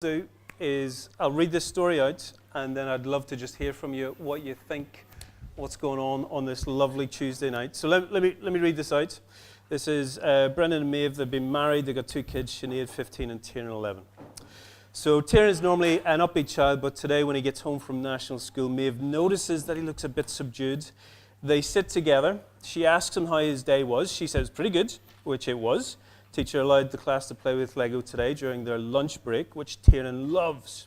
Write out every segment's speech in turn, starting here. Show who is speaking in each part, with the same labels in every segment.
Speaker 1: do is I'll read this story out, and then I'd love to just hear from you what you think, what's going on this lovely Tuesday night. So let me read this out. This is Brendan and Maeve. They've been married. They've got two kids, Sinead 15 and Tiernan 11. So Tiernan is normally an upbeat child, but today when he gets home from national school, Maeve notices that he looks a bit subdued. They sit together. She asks him how his day was. She says pretty good, which it was. Teacher allowed the class to play with Lego today during their lunch break, which Tiernan loves.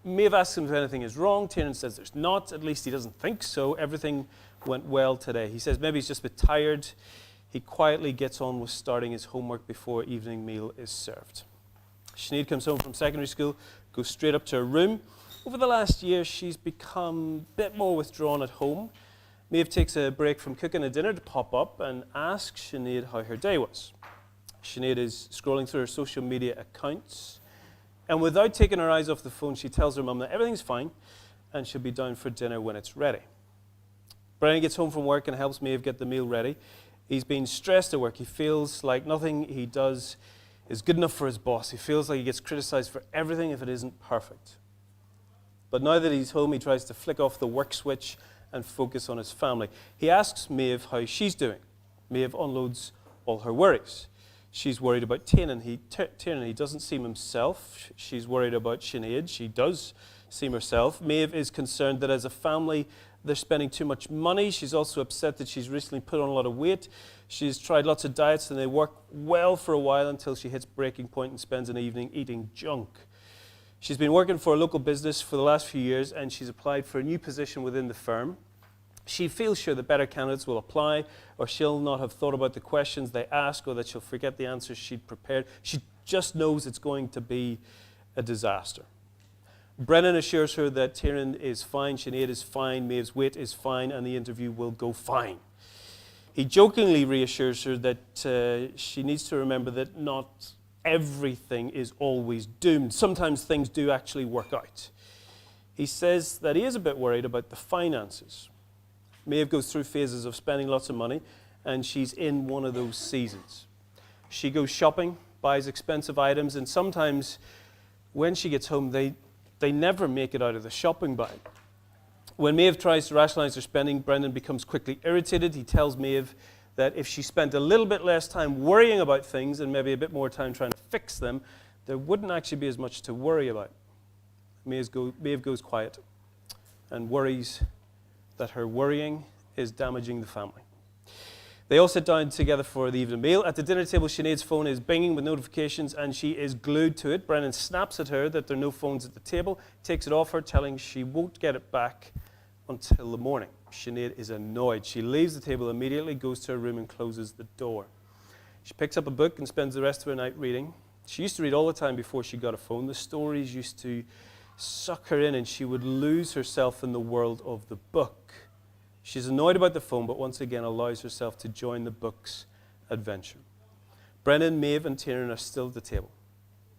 Speaker 1: Maeve asks him if anything is wrong. Tiernan says there's not, at least he doesn't think so. Everything went well today. He says maybe he's just a bit tired. He quietly gets on with starting his homework before evening meal is served. Sinead comes home from secondary school, goes straight up to her room. Over the last year, she's become a bit more withdrawn at home. Maeve takes a break from cooking a dinner to pop up and ask Sinead how her day was. Sinead is scrolling through her social media accounts, and without taking her eyes off the phone, she tells her mum that everything's fine and she'll be down for dinner when it's ready. Brian gets home from work and helps Maeve get the meal ready. He's been stressed at work. He feels like nothing he does is good enough for his boss. He feels like he gets criticized for everything if it isn't perfect. But now that he's home, he tries to flick off the work switch and focus on his family. He asks Maeve how she's doing. Maeve unloads all her worries. She's worried about Tiernan. He doesn't seem himself. She's worried about Sinead. She does seem herself. Maeve is concerned that as a family, they're spending too much money. She's also upset that she's recently put on a lot of weight. She's tried lots of diets and they work well for a while until she hits breaking point and spends an evening eating junk. She's been working for a local business for the last few years and she's applied for a new position within the firm. She feels sure that better candidates will apply, or she'll not have thought about the questions they ask, or that she'll forget the answers she'd prepared. She just knows it's going to be a disaster. Brennan assures her that Tiernan is fine, Sinead is fine, Maeve's weight is fine, and the interview will go fine. He jokingly reassures her that she needs to remember that not everything is always doomed. Sometimes things do actually work out. He says that he is a bit worried about the finances. Maeve goes through phases of spending lots of money, and she's in one of those seasons. She goes shopping, buys expensive items, and sometimes when she gets home, they never make it out of the shopping bag. When Maeve tries to rationalize her spending, Brendan becomes quickly irritated. He tells Maeve that if she spent a little bit less time worrying about things and maybe a bit more time trying to fix them, there wouldn't actually be as much to worry about. Maeve goes quiet and worries that her worrying is damaging the family. They all sit down together for the evening meal. At the dinner table, Sinead's phone is binging with notifications and she is glued to it. Brennan snaps at her that there are no phones at the table, takes it off her, telling she won't get it back until the morning. Sinead is annoyed. She leaves the table immediately, goes to her room and closes the door. She picks up a book and spends the rest of her night reading. She used to read all the time before she got a phone. The stories used to suck her in and she would lose herself in the world of the book. She's annoyed about the phone, but once again allows herself to join the book's adventure. Brennan, Maeve, and Tiernan are still at the table,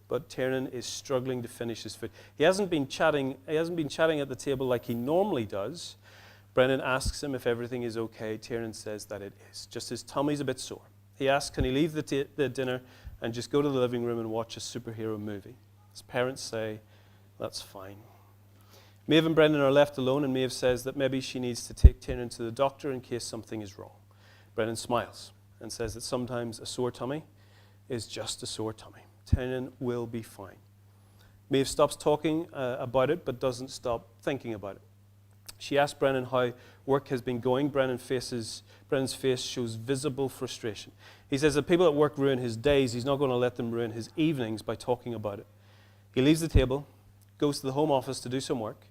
Speaker 1: but Tiernan is struggling to finish his food. He hasn't been chatting at the table like he normally does. Brennan asks him if everything is okay. Tiernan says that it is, just his tummy's a bit sore. He asks, can he leave the dinner and just go to the living room and watch a superhero movie? His parents say, that's fine. Maeve and Brendan are left alone, and Maeve says that maybe she needs to take Tiernan to the doctor in case something is wrong. Brendan smiles and says that sometimes a sore tummy is just a sore tummy. Tiernan will be fine. Maeve stops talking about it, but doesn't stop thinking about it. She asks Brendan how work has been going. Brendan's face shows visible frustration. He says that people at work ruin his days. He's not going to let them ruin his evenings by talking about it. He leaves the table, goes to the home office to do some work.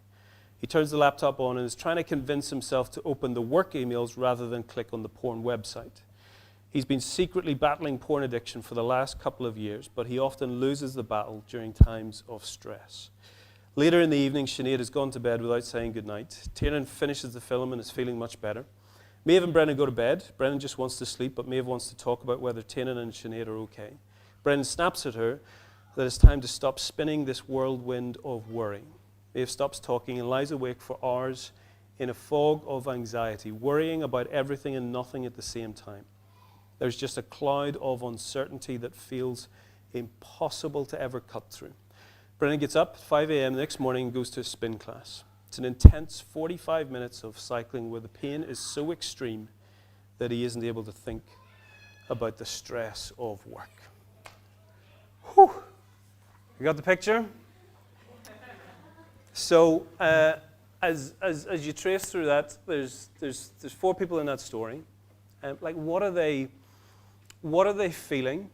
Speaker 1: He turns the laptop on and is trying to convince himself to open the work emails rather than click on the porn website. He's been secretly battling porn addiction for the last couple of years, but he often loses the battle during times of stress. Later in the evening, Sinead has gone to bed without saying goodnight. Tiernan finishes the film and is feeling much better. Maeve and Brendan go to bed. Brendan just wants to sleep, but Maeve wants to talk about whether Tiernan and Sinead are okay. Brendan snaps at her that it's time to stop spinning this whirlwind of worry. Maeve stops talking and lies awake for hours in a fog of anxiety, worrying about everything and nothing at the same time. There's just a cloud of uncertainty that feels impossible to ever cut through. Brennan gets up at 5 a.m. the next morning and goes to a spin class. It's an intense 45 minutes of cycling where the pain is so extreme that he isn't able to think about the stress of work. Whew. You got the picture? So as you trace through that, there's 4 people in that story. Like, what are they feeling?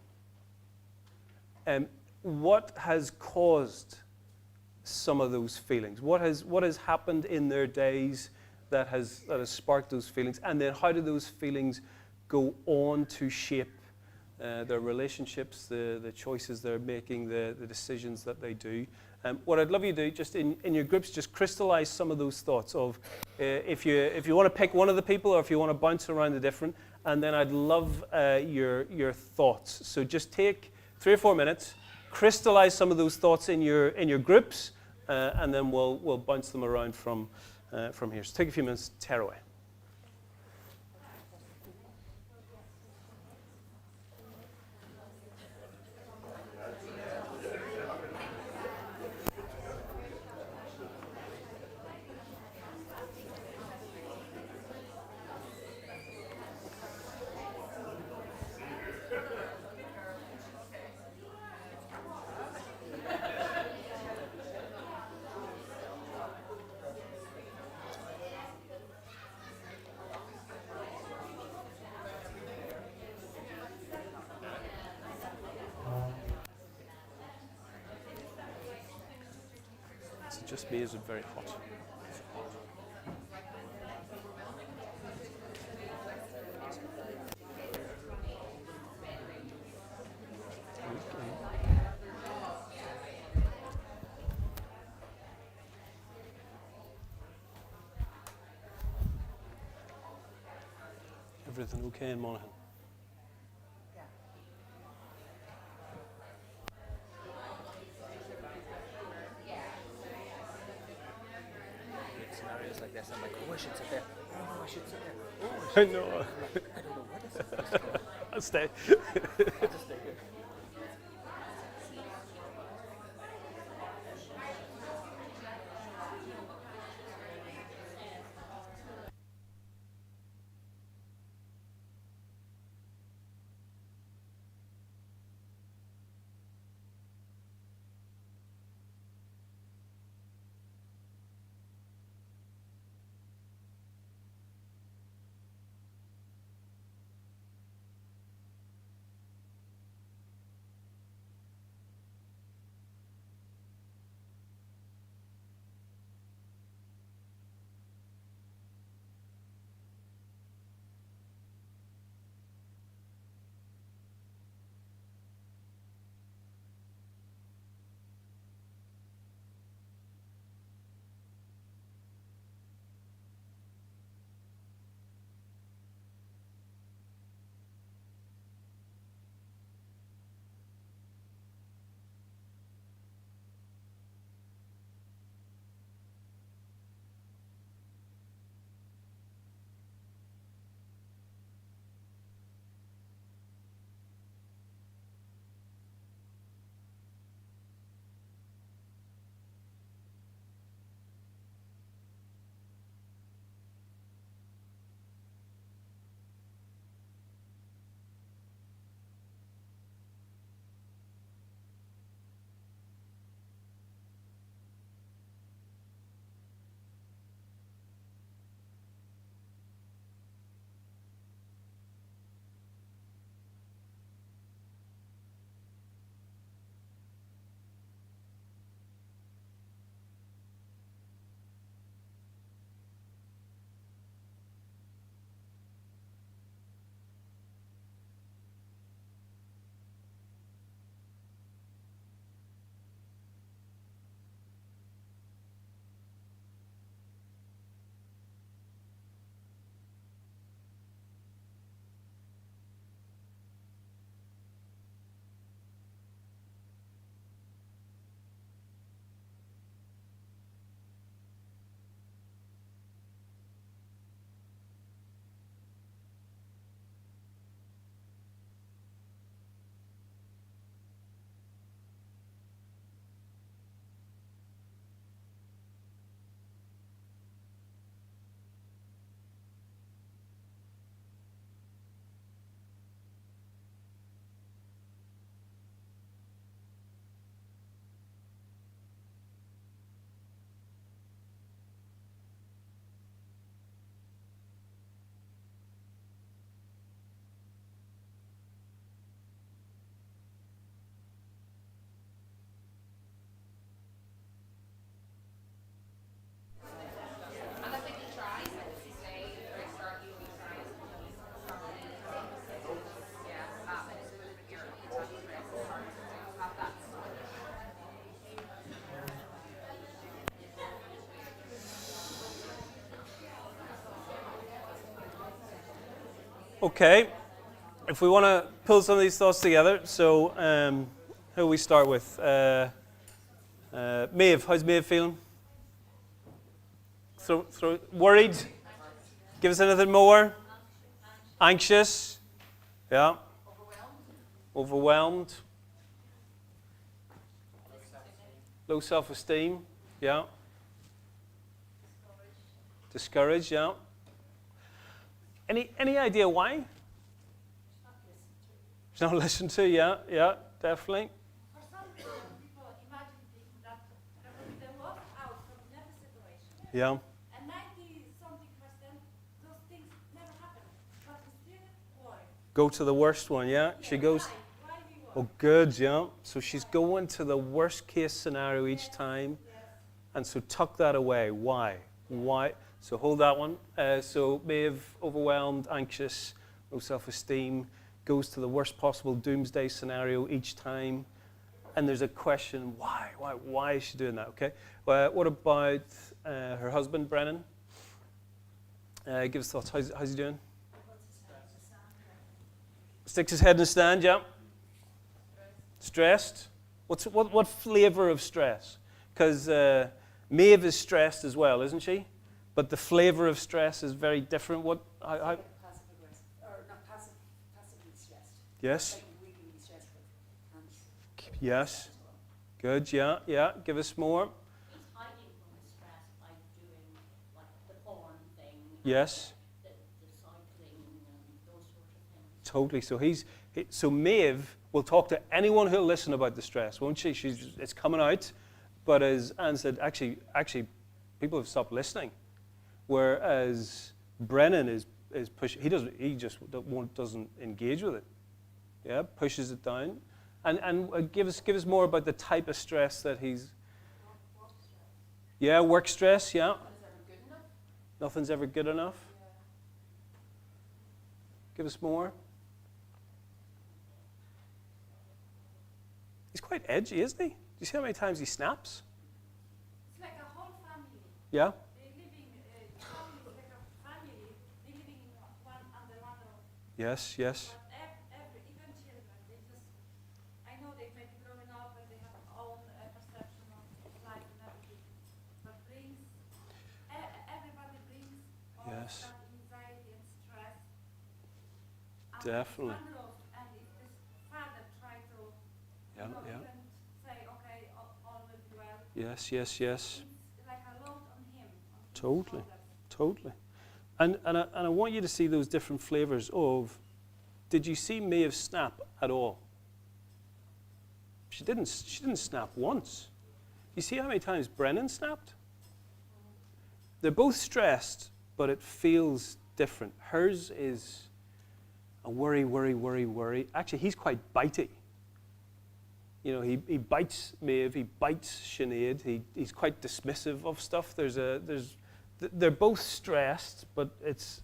Speaker 1: What has caused some of those feelings? What has happened in their days that has sparked those feelings? And then how do those feelings go on to shape their relationships, the choices they're making, the decisions that they do? What I'd love you to do, just in your groups, just crystallize some of those thoughts of if you want to pick one of the people or if you want to bounce around the different, and then I'd love your thoughts. So just take 3 or 4 minutes, crystallize some of those thoughts in your groups, and then we'll bounce them around from here. So take a few minutes, tear away. Is it just me? Is it very hot? Everything okay in Monaghan?
Speaker 2: Scenarios like this, I'm like, oh, I should sit there. Oh, no, I should sit there. Oh,
Speaker 1: I know.
Speaker 2: I don't know what this is.
Speaker 1: I'll stay.
Speaker 2: I'll just stay here.
Speaker 1: Okay, if we want to pull some of these thoughts together, so who we start with? Maeve, how's Maeve feeling? Worried? Give us anything more? Anxious? Yeah. Overwhelmed? Low self-esteem? Yeah. Discouraged? Yeah. Any idea why? She's not listened to. Yeah, definitely.
Speaker 3: For some people imagine things that will be the worst outcome in every situation.
Speaker 1: Yeah.
Speaker 3: And 90-something% those things never happen. But we still worry.
Speaker 1: Go to the worst one, yeah? She goes,
Speaker 3: Why we worry?
Speaker 1: oh, good, yeah. So she's going to the worst case scenario each time.
Speaker 3: Yes.
Speaker 1: And so tuck that away. Why? Why? So hold that one. So Maeve, overwhelmed, anxious, low self-esteem, goes to the worst possible doomsday scenario each time. And there's a question, why? Why is she doing that? Okay. What about her husband, Brennan? Give us thoughts. How's he doing? Sticks his head in the sand, yeah. Stressed. What flavour of stress? Because Maeve is stressed as well, isn't she? But the flavour of stress is very different.
Speaker 2: Passive aggressive, or not passive, passively stressed.
Speaker 1: Yes.
Speaker 2: Like weakly stressed, and
Speaker 1: Yes. Good. Yeah. Give us more.
Speaker 4: He's hiding from his stress by doing like the porn thing.
Speaker 1: Yes.
Speaker 4: The cycling and those sorts of things.
Speaker 1: Totally. So Maeve will talk to anyone who'll listen about the stress, won't she? It's coming out, but as Anne said, actually, people have stopped listening. Whereas Brennan is pushing. He just doesn't engage with it. Yeah, pushes it down, and give us more about the type of stress that he's. Yeah, work stress. Yeah. Nothing's ever good enough. Give us more. He's quite edgy, isn't he? Do you see how many times he snaps?
Speaker 3: It's like a whole family.
Speaker 1: Yeah.
Speaker 3: They're living, family is like a family. They're living in under one roof.
Speaker 1: Yes.
Speaker 3: But even children, I know they may be growing up and they have their own perception of life and everything. But everybody brings all
Speaker 1: Yes.
Speaker 3: that anxiety and stress.
Speaker 1: Definitely.
Speaker 3: One roof, and if this father try to,
Speaker 1: Yeah.
Speaker 3: even say, okay, all will be well.
Speaker 1: Yes.
Speaker 3: It's like a load on him. On his
Speaker 1: Totally.
Speaker 3: shoulders.
Speaker 1: Totally. And I want you to see those different flavours of, did you see Maeve snap at all? She didn't snap once. You see how many times Brennan snapped? They're both stressed, but it feels different. Hers is a worry. Actually, he's quite bitey. You know, he bites Maeve, he bites Sinead, he's quite dismissive of stuff. They're both stressed, but it's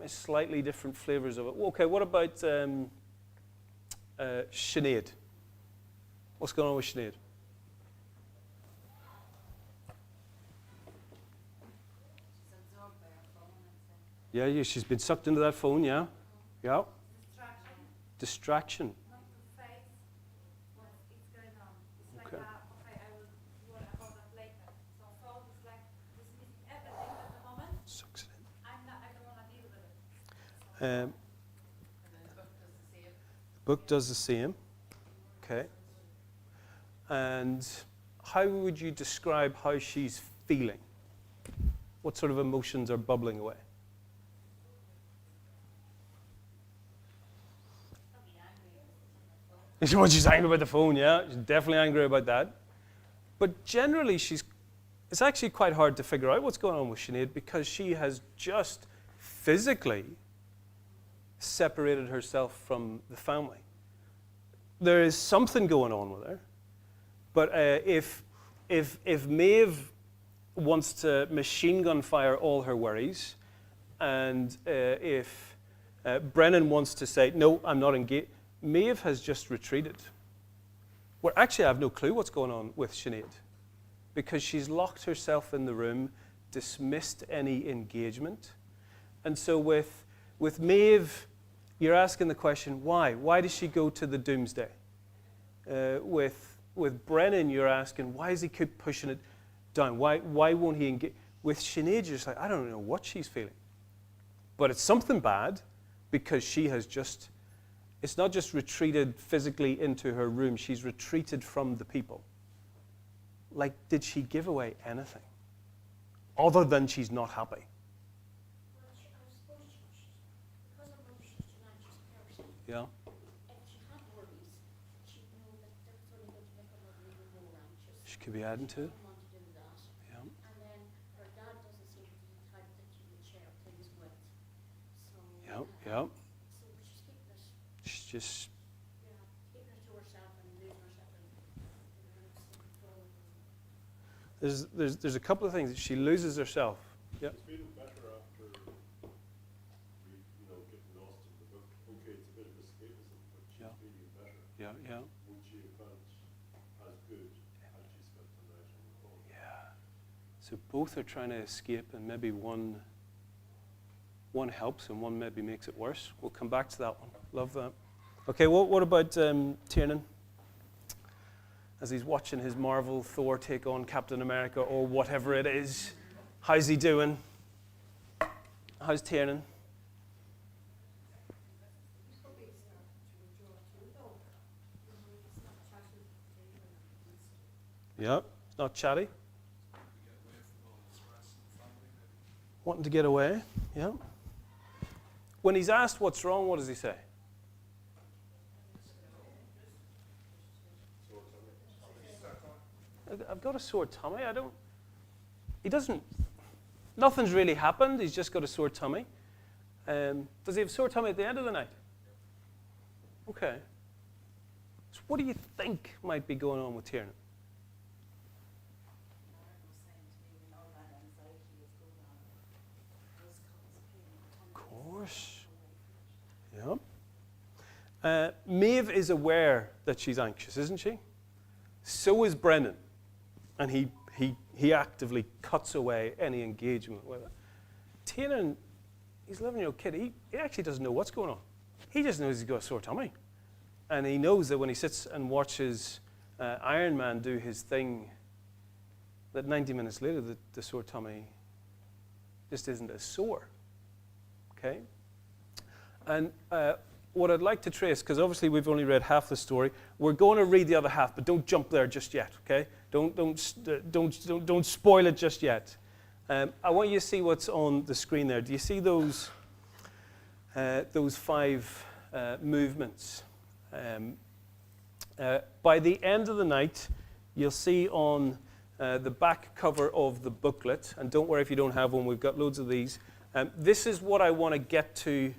Speaker 1: slightly different flavours of it. Okay, what about Sinead? What's going on with Sinead?
Speaker 3: She's absorbed by her phone, I'd say.
Speaker 1: Yeah, she's been sucked into that phone, yeah. Distraction.
Speaker 3: Not to face what is going on. It's
Speaker 1: Okay.
Speaker 3: like, okay, I will worry about that later. So phone is like dismissing everything at the moment.
Speaker 1: Sucks it
Speaker 3: I don't want to deal with it.
Speaker 1: in. Book does the same. Okay. And how would you describe how she's feeling? What sort of emotions are bubbling away? She's angry about the phone, yeah. She's definitely angry about that. But generally, it's actually quite hard to figure out what's going on with Sinead because she has just physically separated herself from the family. There is something going on with her. But if Maeve wants to machine gun fire all her worries, and if Brennan wants to say, no, I'm not engaged, Maeve has just retreated. Well, actually, I have no clue what's going on with Sinead because she's locked herself in the room, dismissed any engagement. And so with With Maeve, you're asking the question, why? Why does she go to the doomsday? With Brennan, you're asking, why does he keep pushing it down? Why won't he engage? With Sinead, you're just like, I don't know what she's feeling. But it's something bad because she has just, it's not just retreated physically into her room, she's retreated from the people. Like, did she give away anything? Other than she's not happy.
Speaker 4: Well, I suppose because I'm not such an anxious person,
Speaker 1: Yeah.
Speaker 4: if she had worries, she'd know that that's only going to make her mother even more anxious.
Speaker 1: She could be adding to it.
Speaker 4: Wouldn't want to do that.
Speaker 1: Yeah.
Speaker 4: And then her dad doesn't seem to be the type that you would share things with. So,
Speaker 1: Yeah. Yeah.
Speaker 4: so she's keeping it,
Speaker 1: She's just,
Speaker 4: keeping it to herself and losing herself in control.
Speaker 1: there's a couple of things. She loses herself. Yeah.
Speaker 5: It's feeling better after getting lost in the book. Okay, it's a bit of escapism, but she's
Speaker 1: Yeah.
Speaker 5: feeling better.
Speaker 1: Yeah. Yeah.
Speaker 5: Would she have felt as good had she spent the night on the phone?
Speaker 1: Yeah. So both are trying to escape, and maybe one helps and one maybe makes it worse. We'll come back to that one. Love that. Okay, what about Tiernan? As he's watching his Marvel Thor take on Captain America or whatever it is. How's he doing? How's Tiernan? Yeah, it's not chatty. Wanting to get away, yeah. When he's asked what's wrong, what does he say? I've got a sore tummy. He doesn't, nothing's really happened. He's just got a sore tummy. Does he have a sore tummy at the end of the night? Okay. So what do you think might be going on with Tiernan? Of course. Yeah. Maeve is aware that she's anxious, isn't she? So is Brennan. And he actively cuts away any engagement with it. Tiernan, he's an 11-year-old kid. He actually doesn't know what's going on. He just knows he's got a sore tummy. And he knows that when he sits and watches Iron Man do his thing, that 90 minutes later, the sore tummy just isn't as sore. Okay? And what I'd like to trace, because obviously we've only read half the story, we're going to read the other half, but don't jump there just yet, okay? Don't spoil it just yet. I want you to see what's on the screen there. Do you see those 5 movements? By the end of the night, you'll see on the back cover of the booklet, and don't worry if you don't have one, we've got loads of these. This is what I want to get to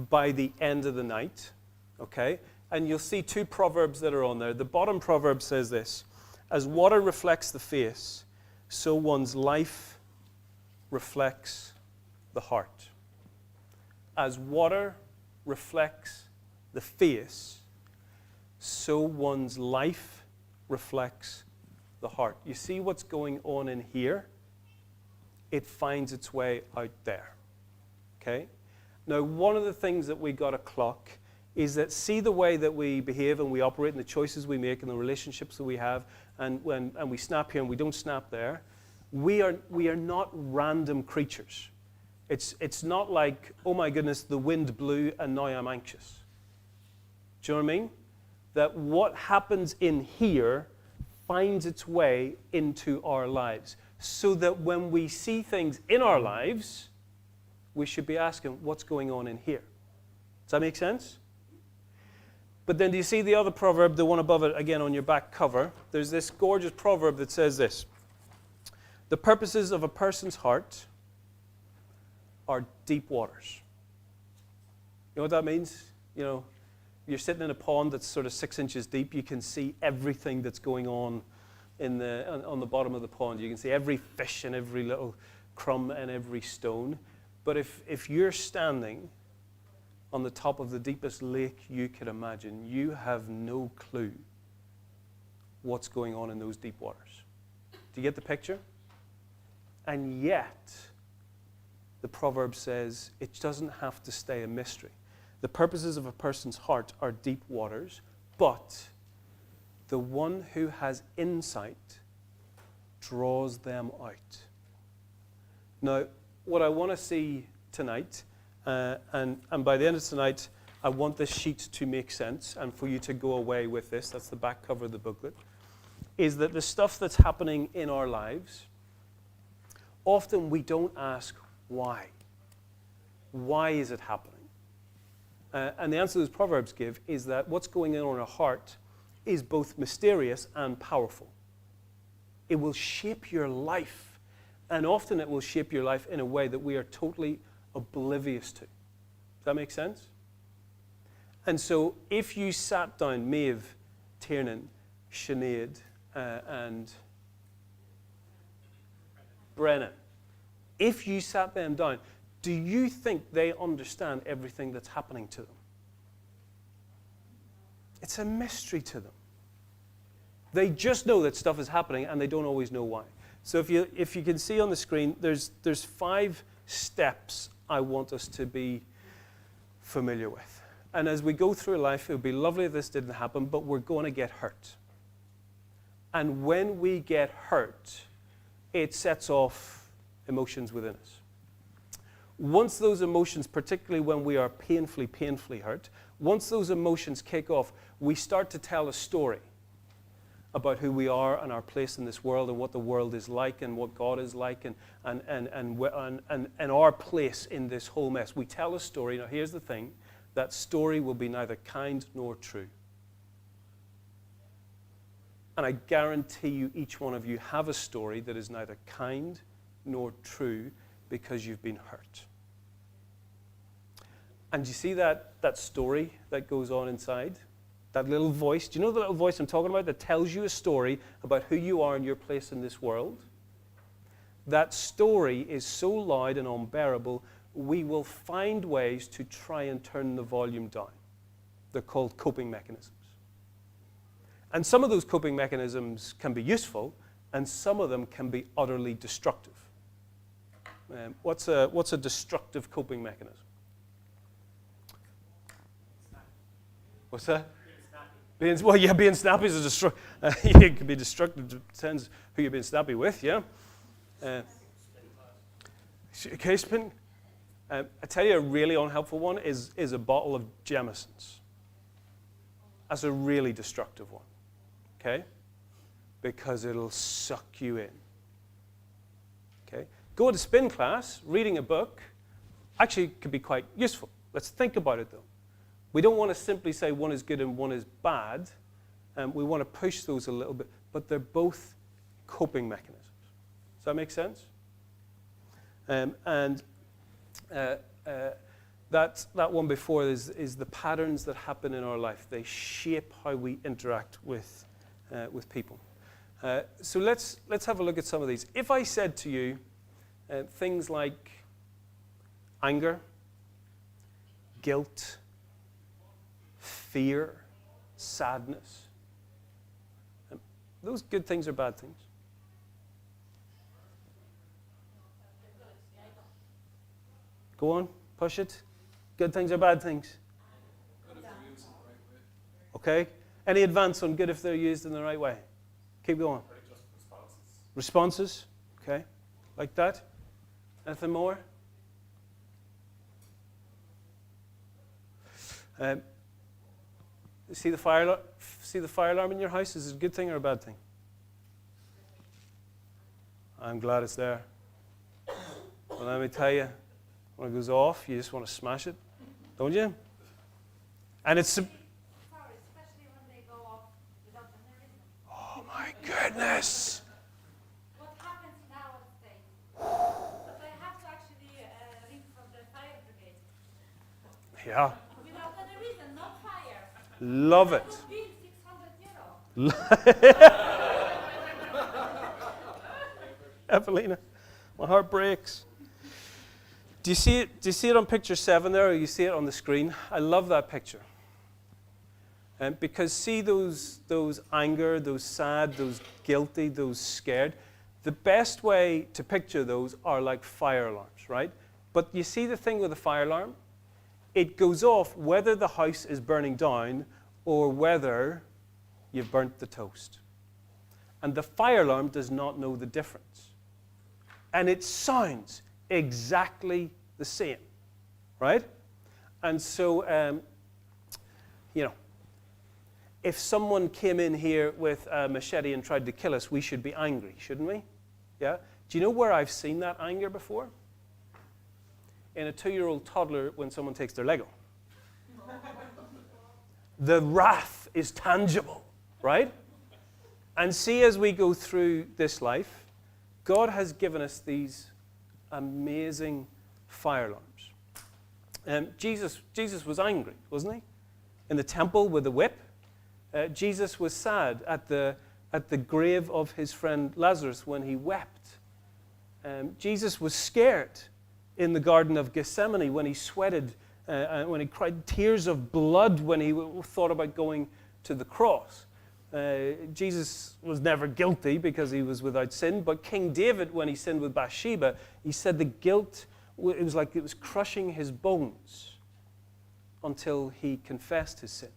Speaker 1: by the end of the night, okay? And you'll see 2 proverbs that are on there. The bottom proverb says this: as water reflects the face, so one's life reflects the heart. As water reflects the face, so one's life reflects the heart. You see what's going on in here? It finds its way out there, okay? Now, one of the things that we got to clock is that see the way that we behave and we operate and the choices we make and the relationships that we have, and we snap here and we don't snap there. We are not random creatures. It's not like, oh my goodness, the wind blew and now I'm anxious. Do you know what I mean? That what happens in here finds its way into our lives. So that when we see things in our lives, we should be asking, what's going on in here? Does that make sense? But then do you see the other proverb, the one above it, again on your back cover? There's this gorgeous proverb that says this: the purposes of a person's heart are deep waters. You know what that means? You know, you're sitting in a pond that's sort of 6 inches deep. You can see everything that's going on on the bottom of the pond. You can see every fish and every little crumb and every stone. But if you're standing on the top of the deepest lake you could imagine, you have no clue what's going on in those deep waters. Do you get the picture? And yet, the proverb says it doesn't have to stay a mystery. The purposes of a person's heart are deep waters, but the one who has insight draws them out. Now, what I want to see tonight, and by the end of tonight, I want this sheet to make sense and for you to go away with this, that's the back cover of the booklet, is that the stuff that's happening in our lives, often we don't ask why. Why is it happening? And the answer those proverbs give is that what's going on in our heart is both mysterious and powerful. It will shape your life, and often it will shape your life in a way that we are totally oblivious to. Does that make sense? And so if you sat down, Maeve, Tiernan, Sinead, and Brennan, if you sat them down, do you think they understand everything that's happening to them? It's a mystery to them. They just know that stuff is happening and they don't always know why. So if you can see on the screen, there's 5 steps I want us to be familiar with. And as we go through life, it would be lovely if this didn't happen, but we're going to get hurt. And when we get hurt, it sets off emotions within us. Once those emotions, particularly when we are painfully hurt, once those emotions kick off, we start to tell a story about who we are and our place in this world and what the world is like and what God is like and our place in this whole mess. We tell a story. Now here's the thing, that story will be neither kind nor true. And I guarantee you, each one of you have a story that is neither kind nor true because you've been hurt. And you see that story that goes on inside? That little voice, do you know the little voice I'm talking about that tells you a story about who you are and your place in this world? That story is so loud and unbearable, we will find ways to try and turn the volume down. They're called coping mechanisms. And some of those coping mechanisms can be useful, and some of them can be utterly destructive. What's a destructive coping mechanism? What's that? Being snappy is a destructive. It can be destructive. Depends who you're being snappy with, yeah. Okay, spin. I tell you, a really unhelpful one is a bottle of Jameson's. That's a really destructive one, okay? Because it'll suck you in. Okay, going to spin class, reading a book, actually can be quite useful. Let's think about it though. We don't want to simply say one is good and one is bad. We want to push those a little bit, but they're both coping mechanisms. Does that make sense? That one before is the patterns that happen in our life. They shape how we interact with people. So let's have a look at some of these. If I said to you things like anger, guilt, fear, sadness, those good things or bad things? Go on, push it. Good things or bad things?
Speaker 5: Good if they're used in the right way.
Speaker 1: Okay. Any advance on good if they're used in the right way? Keep going.
Speaker 5: Just responses.
Speaker 1: Responses? Okay. Like that? Anything more? See the fire alarm in your house? Is it a good thing or a bad thing? I'm glad it's there. Well, let me tell you, when it goes off, you just want to smash it, don't you? And it's...
Speaker 3: Sorry, especially when they go off without any reason.
Speaker 1: Oh my goodness!
Speaker 3: What happens nowadays? But I have to actually ring from the fire brigade.
Speaker 1: Yeah.
Speaker 3: Without any reason, no fire.
Speaker 1: Love
Speaker 3: That
Speaker 1: it.
Speaker 3: would be €600.
Speaker 1: Evelina, my heart breaks. Do you see it on picture 7 there, or you see it on the screen? I love that picture. Because see those anger, those sad, those guilty, those scared. The best way to picture those are like fire alarms, right? But you see the thing with the fire alarm? It goes off whether the house is burning down or whether you've burnt the toast. And the fire alarm does not know the difference. And it sounds exactly the same, right? And so, if someone came in here with a machete and tried to kill us, we should be angry, shouldn't we? Yeah? Do you know where I've seen that anger before? In a 2-year-old toddler when someone takes their Lego. The wrath is tangible, right? And see, as we go through this life, God has given us these amazing fire alarms. Jesus was angry, wasn't he? In the temple with the whip. Jesus was sad at the grave of his friend Lazarus when he wept. Jesus was scared in the Garden of Gethsemane when he sweated, when he cried tears of blood when he thought about going to the cross. Jesus was never guilty because he was without sin, but King David, when he sinned with Bathsheba, he said the guilt, it was like it was crushing his bones until he confessed his sin.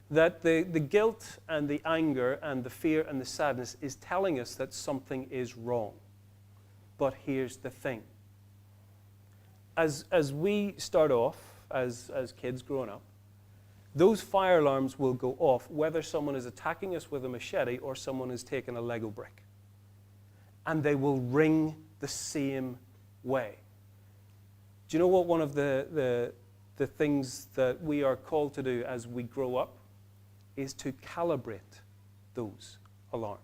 Speaker 1: That the guilt and the anger and the fear and the sadness is telling us that something is wrong. But here's the thing. As we start off, as kids growing up, those fire alarms will go off whether someone is attacking us with a machete or someone is taking a Lego brick. And they will ring the same way. Do you know what one of the things that we are called to do as we grow up is to calibrate those alarms?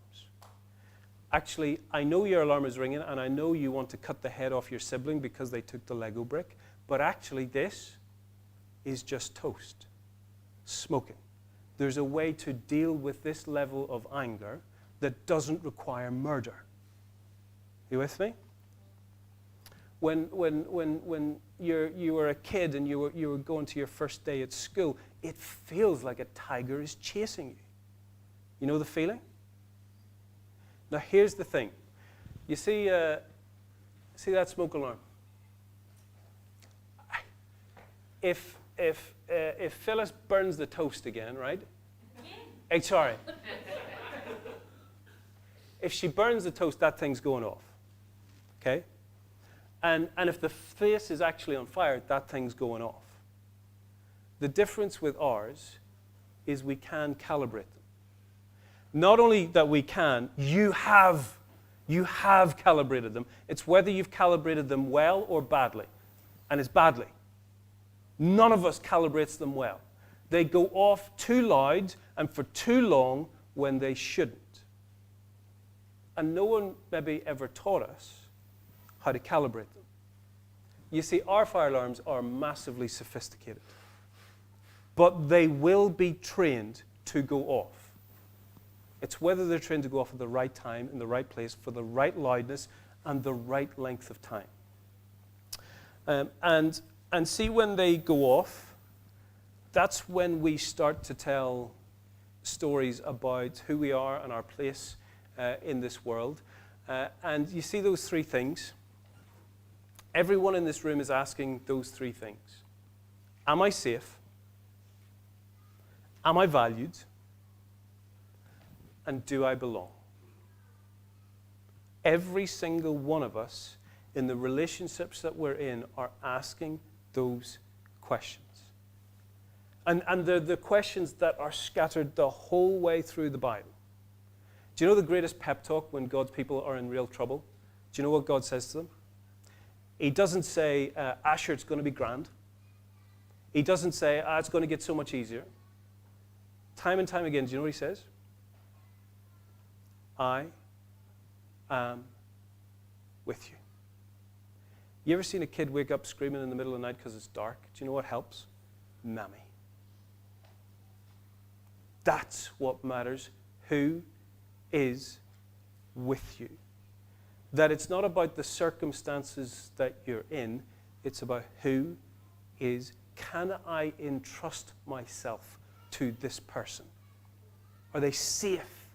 Speaker 1: Actually, I know your alarm is ringing and I know you want to cut the head off your sibling because they took the Lego brick, but actually this is just toast. Smoking. There's a way to deal with this level of anger that doesn't require murder. You with me? When you were a kid and you were going to your first day at school, it feels like a tiger is chasing you. You know the feeling? Now here's the thing. You see that smoke alarm? If Phyllis burns the toast again, right? Hey, sorry. If she burns the toast, that thing's going off. Okay? And if the face is actually on fire, that thing's going off. The difference with ours is we can calibrate them. Not only that we can, you have calibrated them. It's whether you've calibrated them well or badly. And it's badly. None of us calibrates them well. They go off too loud and for too long when they shouldn't. And no one maybe ever taught us how to calibrate them. You see, our fire alarms are massively sophisticated. But they will be trained to go off. It's whether they're trained to go off at the right time, in the right place, for the right loudness, and the right length of time. And see, when they go off, that's when we start to tell stories about who we are and our place in this world. And you see those three things. Everyone in this room is asking those three things. Am I safe? Am I valued? And do I belong? Every single one of us in the relationships that we're in are asking those questions. And they're the questions that are scattered the whole way through the Bible. Do you know the greatest pep talk when God's people are in real trouble? Do you know what God says to them? He doesn't say, Asher, it's going to be grand. He doesn't say, it's going to get so much easier. Time and time again, do you know what he says? I am with you. You ever seen a kid wake up screaming in the middle of the night because it's dark? Do you know what helps? Mammy. That's what matters. Who is with you? That it's not about the circumstances that you're in, it's about who is. Can I entrust myself to this person? Are they safe?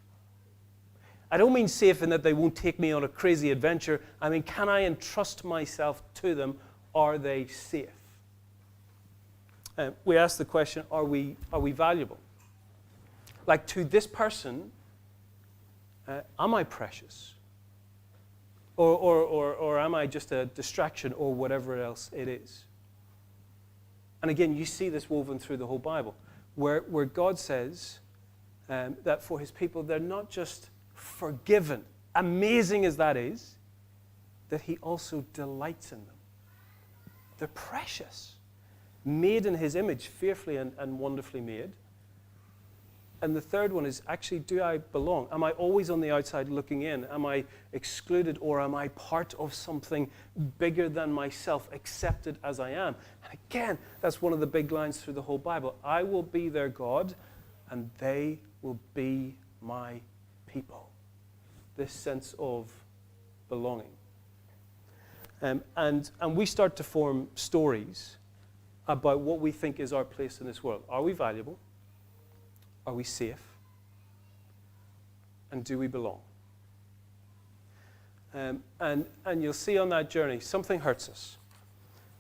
Speaker 1: I don't mean safe in that they won't take me on a crazy adventure. I mean, can I entrust myself to them? Are they safe? We ask the question, are we valuable? Like, to this person, am I precious? Or am I just a distraction or whatever else it is? And again, you see this woven through the whole Bible, where God says that for his people, they're not just forgiven, amazing as that is, that he also delights in them. They're precious, made in his image, fearfully and wonderfully made. And the third one is, actually, do I belong? Am I always on the outside looking in? Am I excluded, or am I part of something bigger than myself, accepted as I am? And again, that's one of the big lines through the whole Bible. I will be their God, and they will be my people. This sense of belonging. And we start to form stories about what we think is our place in this world. Are we valuable? Are we safe? And do we belong? And you'll see on that journey, something hurts us.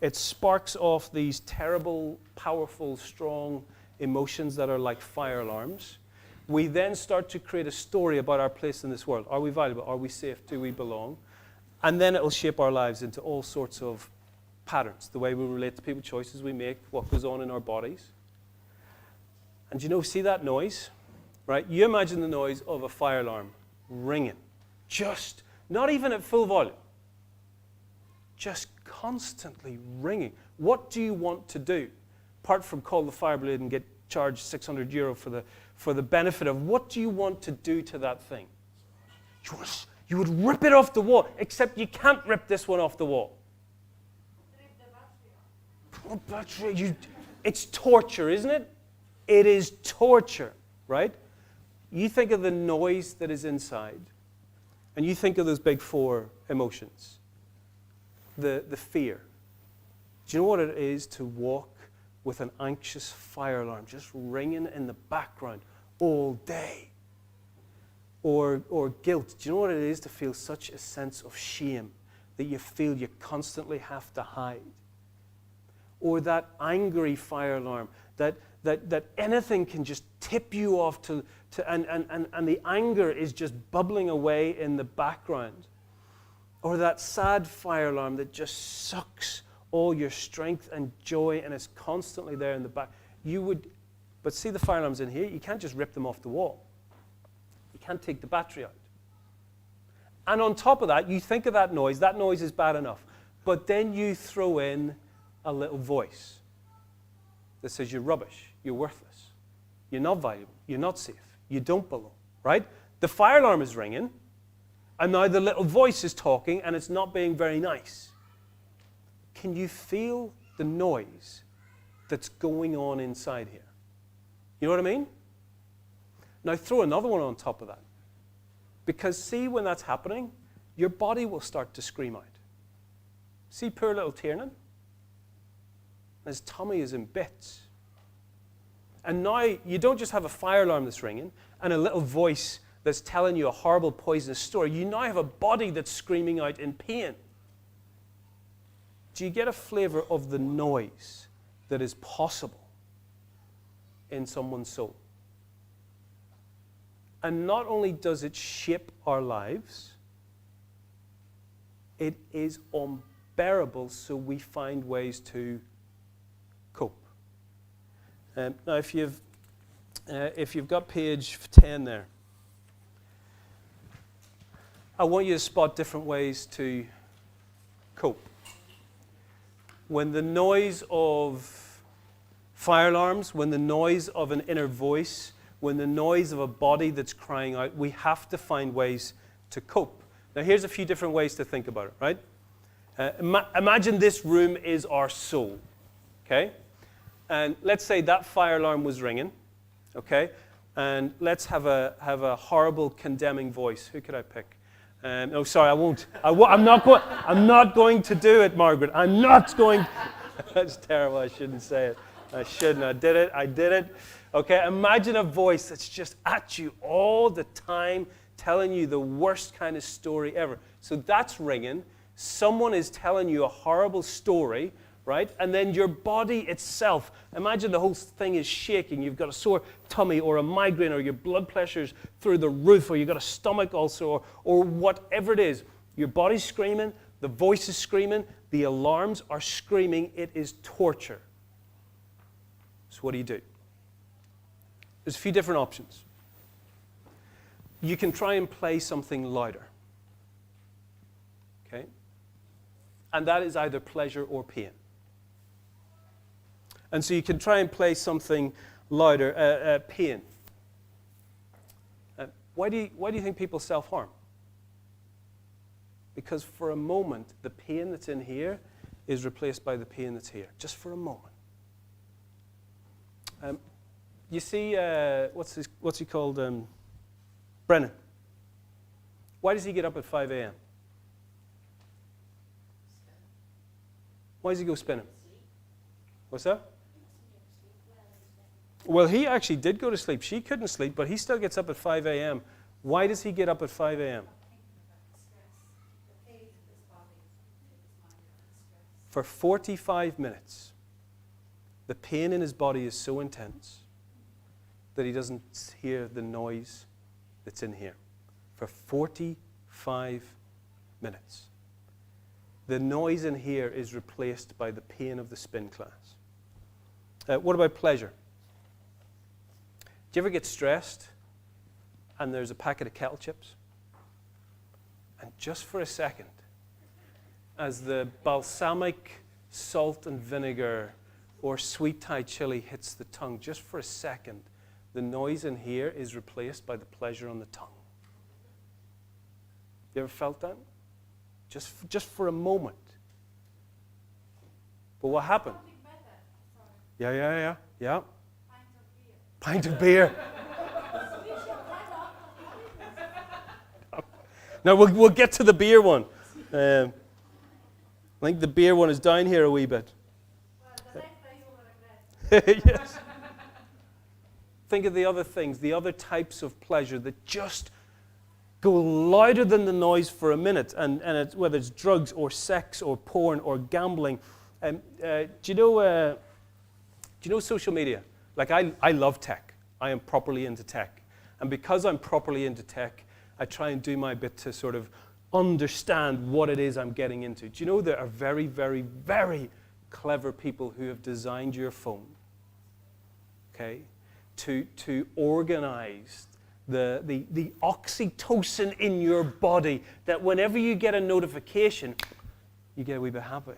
Speaker 1: It sparks off these terrible, powerful, strong emotions that are like fire alarms. We then start to create a story about our place in this world. Are we valuable? Are we safe? Do we belong? And then it will shape our lives into all sorts of patterns. The way we relate to people, choices we make, what goes on in our bodies. And you know, see that noise? Right? You imagine the noise of a fire alarm ringing. Just, not even at full volume. Just constantly ringing. What do you want to do? Apart from call the fire brigade and get charged €600 for the benefit of, what do you want to do to that thing? You would rip it off the wall, except you can't rip this one off the wall.
Speaker 3: Rip the battery off.
Speaker 1: Oh, battery, it's torture, isn't it? It is torture, right? You think of the noise that is inside, and you think of those big four emotions. The fear. Do you know what it is to walk with an anxious fire alarm just ringing in the background all day? Or guilt. Do you know what it is to feel such a sense of shame that you feel you constantly have to hide? Or that angry fire alarm that anything can just tip you off and the anger is just bubbling away in the background. Or that sad fire alarm that just sucks all your strength and joy and is constantly there in the back. But see the fire alarms in here, you can't just rip them off the wall. You can't take the battery out. And on top of that, you think of that noise is bad enough. But then you throw in a little voice that says you're rubbish, you're worthless, you're not valuable, you're not safe, you don't belong, right? The fire alarm is ringing, and now the little voice is talking, and it's not being very nice. Can you feel the noise that's going on inside here? You know what I mean? Now throw another one on top of that. Because see, when that's happening, your body will start to scream out. See poor little Tiernan? His tummy is in bits. And now you don't just have a fire alarm that's ringing and a little voice that's telling you a horrible, poisonous story. You now have a body that's screaming out in pain. Do you get a flavor of the noise that is possible in someone's soul? And not only does it shape our lives, it is unbearable, so we find ways to cope. Now, if you've got page 10 there, I want you to spot different ways to cope. When the noise of fire alarms, when the noise of an inner voice, when the noise of a body that's crying out, we have to find ways to cope. Now, here's a few different ways to think about it, right? Imagine this room is our soul, okay? And let's say that fire alarm was ringing, okay? And let's have a horrible, condemning voice. Who could I pick? No, sorry, I won't. I'm not going to do it, Margaret. I'm not going. That's terrible. I shouldn't say it. I shouldn't. I did it. Okay, imagine a voice that's just at you all the time, telling you the worst kind of story ever. So that's ringing. Someone is telling you a horrible story, right? And then your body itself, imagine the whole thing is shaking. You've got a sore tummy or a migraine or your blood pressure's through the roof or you've got a stomach ulcer or whatever it is. Your body's screaming, the voice is screaming, the alarms are screaming. It is torture. So what do? There's a few different options. You can try and play something louder. Okay? And that is either pleasure or pain. And so you can try and play something louder, pain. Why do you think people self-harm? Because for a moment, the pain that's in here is replaced by the pain that's here, just for a moment. You see, what's he called? Brennan. Why does he get up at 5 a.m.? Why does he go spinning? What's that? Well, he actually did go to sleep. She couldn't sleep, but he still gets up at 5 a.m. Why does he get up at 5 a.m.? For 45 minutes, the pain in his body is so intense that he doesn't hear the noise that's in here. For 45 minutes. The noise in here is replaced by the pain of the spin class. What about pleasure? Do you ever get stressed and there's a packet of kettle chips? And just for a second, as the balsamic salt and vinegar or sweet Thai chili hits the tongue, just for a second, the noise in here is replaced by the pleasure on the tongue. You ever felt that? Just for a moment. But what happened? Yeah. Pint of beer. Now we'll get to the beer one. I think the beer one is down here a wee bit. Yes. Think of the other things, the other types of pleasure that just go louder than the noise for a minute, and whether it's drugs or sex or porn or gambling. Do you know social media? Like I love tech. I am properly into tech. And because I'm properly into tech, I try and do my bit to sort of understand what it is I'm getting into. Do you know there are very, very, very clever people who have designed your phone, okay, to organize the oxytocin in your body, that whenever you get a notification, you get a wee bit happy.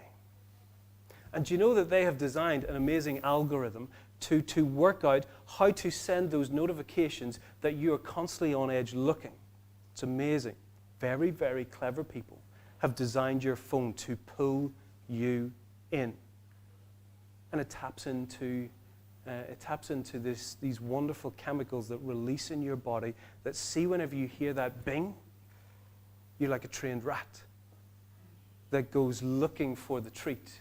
Speaker 1: And do you know that they have designed an amazing algorithm to work out how to send those notifications that you are constantly on edge looking? It's amazing. Very, very clever people have designed your phone to pull you in. And it taps into these wonderful chemicals that release in your body that see whenever you hear that bing, you're like a trained rat that goes looking for the treat.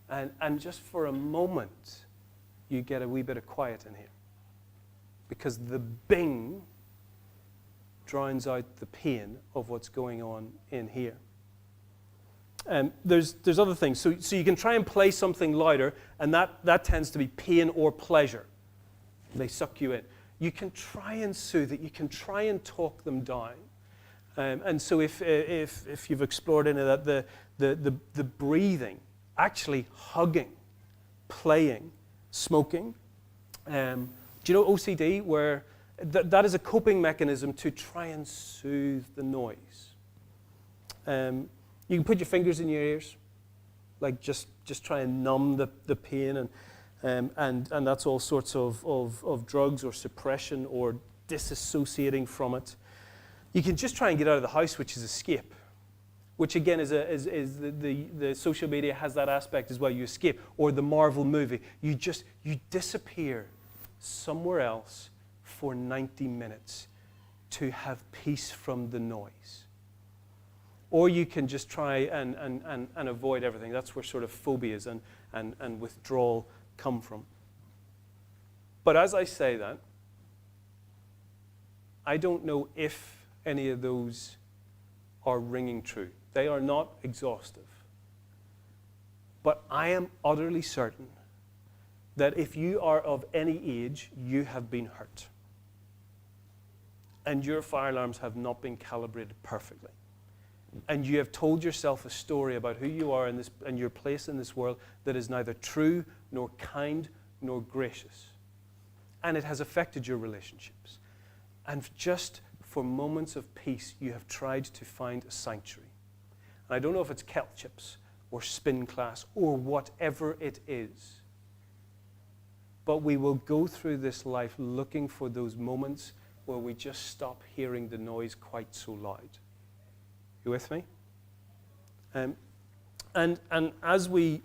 Speaker 1: And just for a moment, you get a wee bit of quiet in here. Because the bing drowns out the pain of what's going on in here. There's other things. So you can try and play something louder, and that tends to be pain or pleasure. They suck you in. You can try and soothe it. You can try and talk them down. And so if you've explored into that, the breathing, actually hugging, playing, smoking. Do you know OCD, where that is a coping mechanism to try and soothe the noise? You can put your fingers in your ears, like just try and numb the pain, and that's all sorts of drugs or suppression or disassociating from it. You can just try and get out of the house, which is escape, which again is the social media has that aspect as well. You escape, or the Marvel movie. You disappear somewhere else for 90 minutes to have peace from the noise. Or you can just try and avoid everything. That's where sort of phobias and withdrawal come from. But as I say that, I don't know if any of those are ringing true. They are not exhaustive. But I am utterly certain that if you are of any age, you have been hurt. And your fire alarms have not been calibrated perfectly. And you have told yourself a story about who you are in this, and your place in this world that is neither true, nor kind, nor gracious. And it has affected your relationships. And just for moments of peace, you have tried to find a sanctuary. And I don't know if it's kettle chips or spin class or whatever it is. But we will go through this life looking for those moments where we just stop hearing the noise quite so loud. You with me? And as we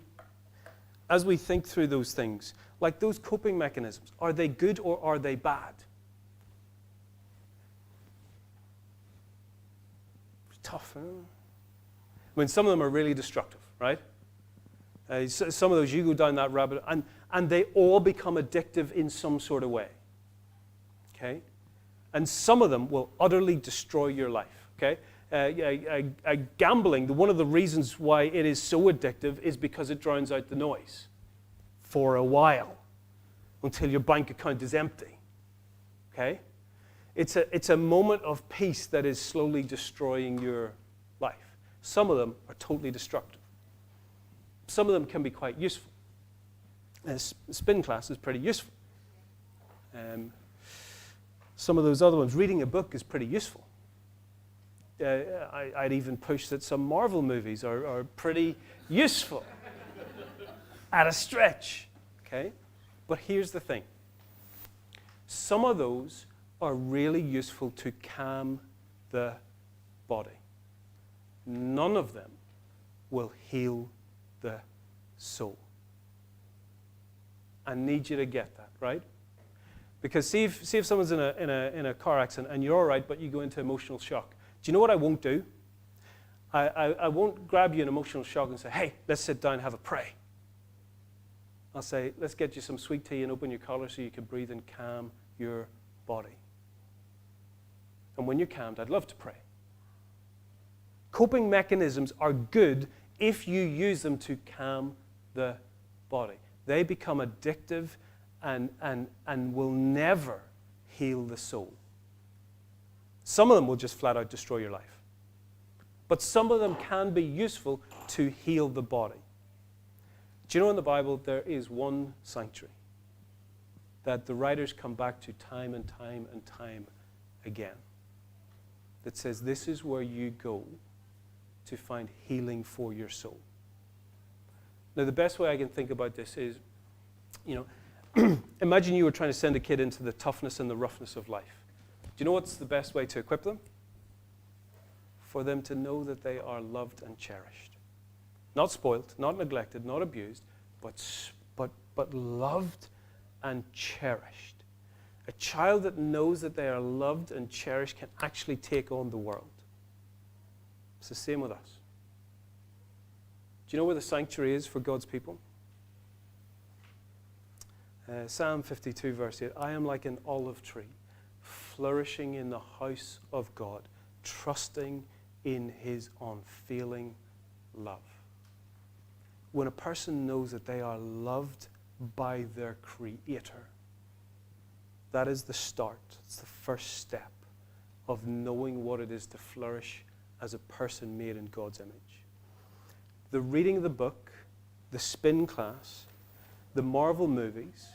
Speaker 1: think through those things, like those coping mechanisms, are they good or are they bad? It's tough, huh? I mean, some of them are really destructive, right? Some of those, you go down that rabbit, and they all become addictive in some sort of way. Okay? And some of them will utterly destroy your life. Okay? Gambling, one of the reasons why it is so addictive is because it drowns out the noise for a while until your bank account is empty. Okay? It's a moment of peace that is slowly destroying your life. Some of them are totally destructive. Some of them can be quite useful. Spin class is pretty useful. Some of those other ones, reading a book is pretty useful. I'd even push that some Marvel movies are pretty useful at a stretch. Okay? But here's the thing. Some of those are really useful to calm the body. None of them will heal the soul. I need you to get that, right? Because see if someone's in a car accident and you're all right, but you go into emotional shock. Do you know what I won't do? I won't grab you in emotional shock and say, hey, let's sit down and have a pray. I'll say, let's get you some sweet tea and open your collar so you can breathe and calm your body. And when you're calmed, I'd love to pray. Coping mechanisms are good if you use them to calm the body. They become addictive and will never heal the soul. Some of them will just flat out destroy your life. But some of them can be useful to heal the body. Do you know in the Bible there is one sanctuary that the writers come back to time and time and time again that says this is where you go to find healing for your soul. Now the best way I can think about this is, imagine you were trying to send a kid into the toughness and the roughness of life. Do you know what's the best way to equip them? For them to know that they are loved and cherished. Not spoilt, not neglected, not abused, but loved and cherished. A child that knows that they are loved and cherished can actually take on the world. It's the same with us. Do you know where the sanctuary is for God's people? Psalm 52, verse 8. I am like an olive tree, flourishing in the house of God, trusting in his unfailing love. When a person knows that they are loved by their Creator, that is the start. It's the first step of knowing what it is to flourish as a person made in God's image. The reading of the book, the spin class, the Marvel movies,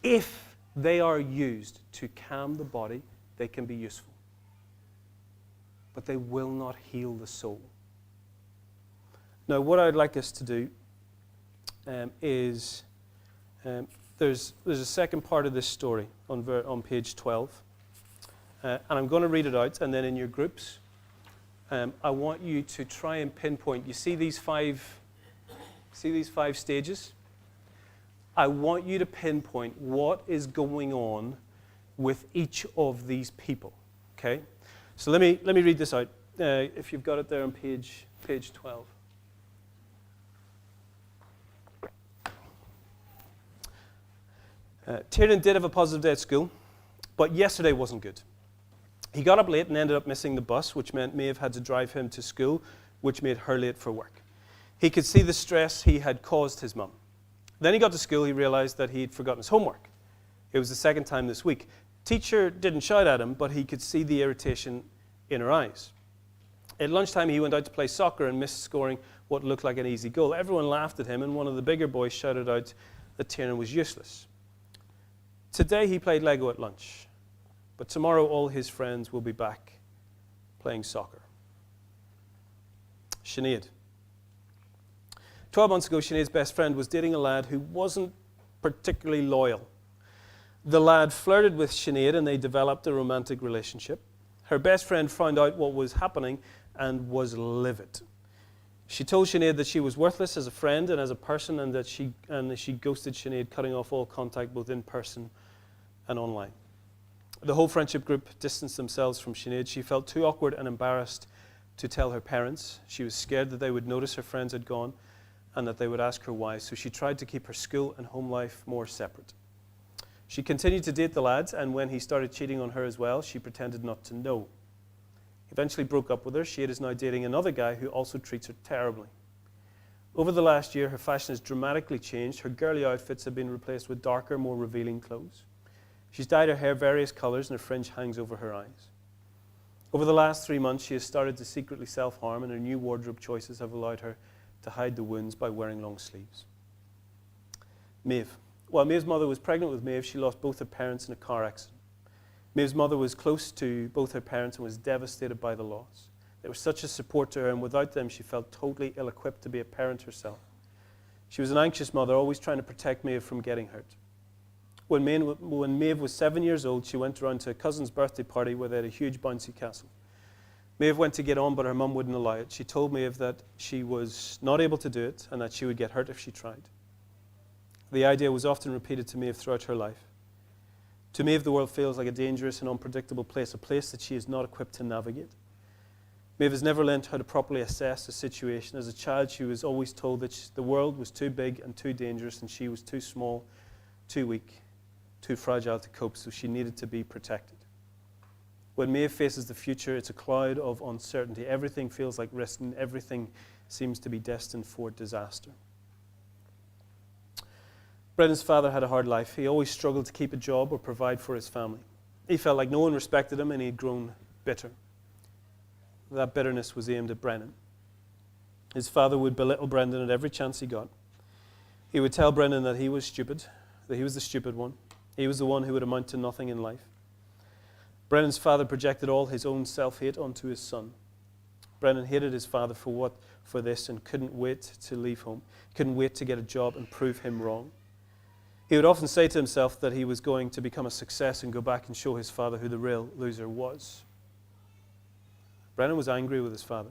Speaker 1: if they are used to calm the body, they can be useful. But they will not heal the soul. Now, what I'd like us to do is there's a second part of this story on page 12. And I'm going to read it out, and then in your groups, I want you to try and pinpoint. You see these five stages? I want you to pinpoint what is going on with each of these people. Okay? So let me read this out. If you've got it there on page 12. Tiernan did have a positive day at school, but yesterday wasn't good. He got up late and ended up missing the bus, which meant Maeve had to drive him to school, which made her late for work. He could see the stress he had caused his mum. Then he got to school, he realized that he'd forgotten his homework. It was the second time this week. Teacher didn't shout at him, but he could see the irritation in her eyes. At lunchtime, he went out to play soccer and missed scoring what looked like an easy goal. Everyone laughed at him, and one of the bigger boys shouted out that Tiernan was useless. Today, he played Lego at lunch, but tomorrow all his friends will be back playing soccer. Sinead. 12 months ago, Sinead's best friend was dating a lad who wasn't particularly loyal. The lad flirted with Sinead and they developed a romantic relationship. Her best friend found out what was happening and was livid. She told Sinead that she was worthless as a friend and as a person, and that she ghosted Sinead, cutting off all contact both in person and online. The whole friendship group distanced themselves from Sinead. She felt too awkward and embarrassed to tell her parents. She was scared that they would notice her friends had gone and that they would ask her why, so she tried to keep her school and home life more separate. She continued to date the lads, and when he started cheating on her as well, she pretended not to know. Eventually broke up with her. Sinead is now dating another guy who also treats her terribly. Over the last year, her fashion has dramatically changed. Her girly outfits have been replaced with darker, more revealing clothes. She's dyed her hair various colours and her fringe hangs over her eyes. Over the last 3 months, she has started to secretly self-harm, and her new wardrobe choices have allowed her to hide the wounds by wearing long sleeves. Maeve. While Maeve's mother was pregnant with Maeve, she lost both her parents in a car accident. Maeve's mother was close to both her parents and was devastated by the loss. They were such a support to her, and without them, she felt totally ill-equipped to be a parent herself. She was an anxious mother, always trying to protect Maeve from getting hurt. When Maeve was 7 years old, she went around to a cousin's birthday party where they had a huge bouncy castle. Maeve went to get on, but her mum wouldn't allow it. She told Maeve that she was not able to do it and that she would get hurt if she tried. The idea was often repeated to Maeve throughout her life. To Maeve, the world feels like a dangerous and unpredictable place, a place that she is not equipped to navigate. Maeve has never learned how to properly assess a situation. As a child, she was always told that the world was too big and too dangerous, and she was too small, too weak, too fragile to cope, so she needed to be protected. When Maeve faces the future, it's a cloud of uncertainty. Everything feels like risk, and everything seems to be destined for disaster. Brendan's father had a hard life. He always struggled to keep a job or provide for his family. He felt like no one respected him, and he'd grown bitter. That bitterness was aimed at Brendan. His father would belittle Brendan at every chance he got. He would tell Brendan that he was stupid, that he was the stupid one. He was the one who would amount to nothing in life. Brendan's father projected all his own self-hate onto his son. Brendan hated his father for this and couldn't wait to leave home. Couldn't wait to get a job and prove him wrong. He would often say to himself that he was going to become a success and go back and show his father who the real loser was. Brendan was angry with his father.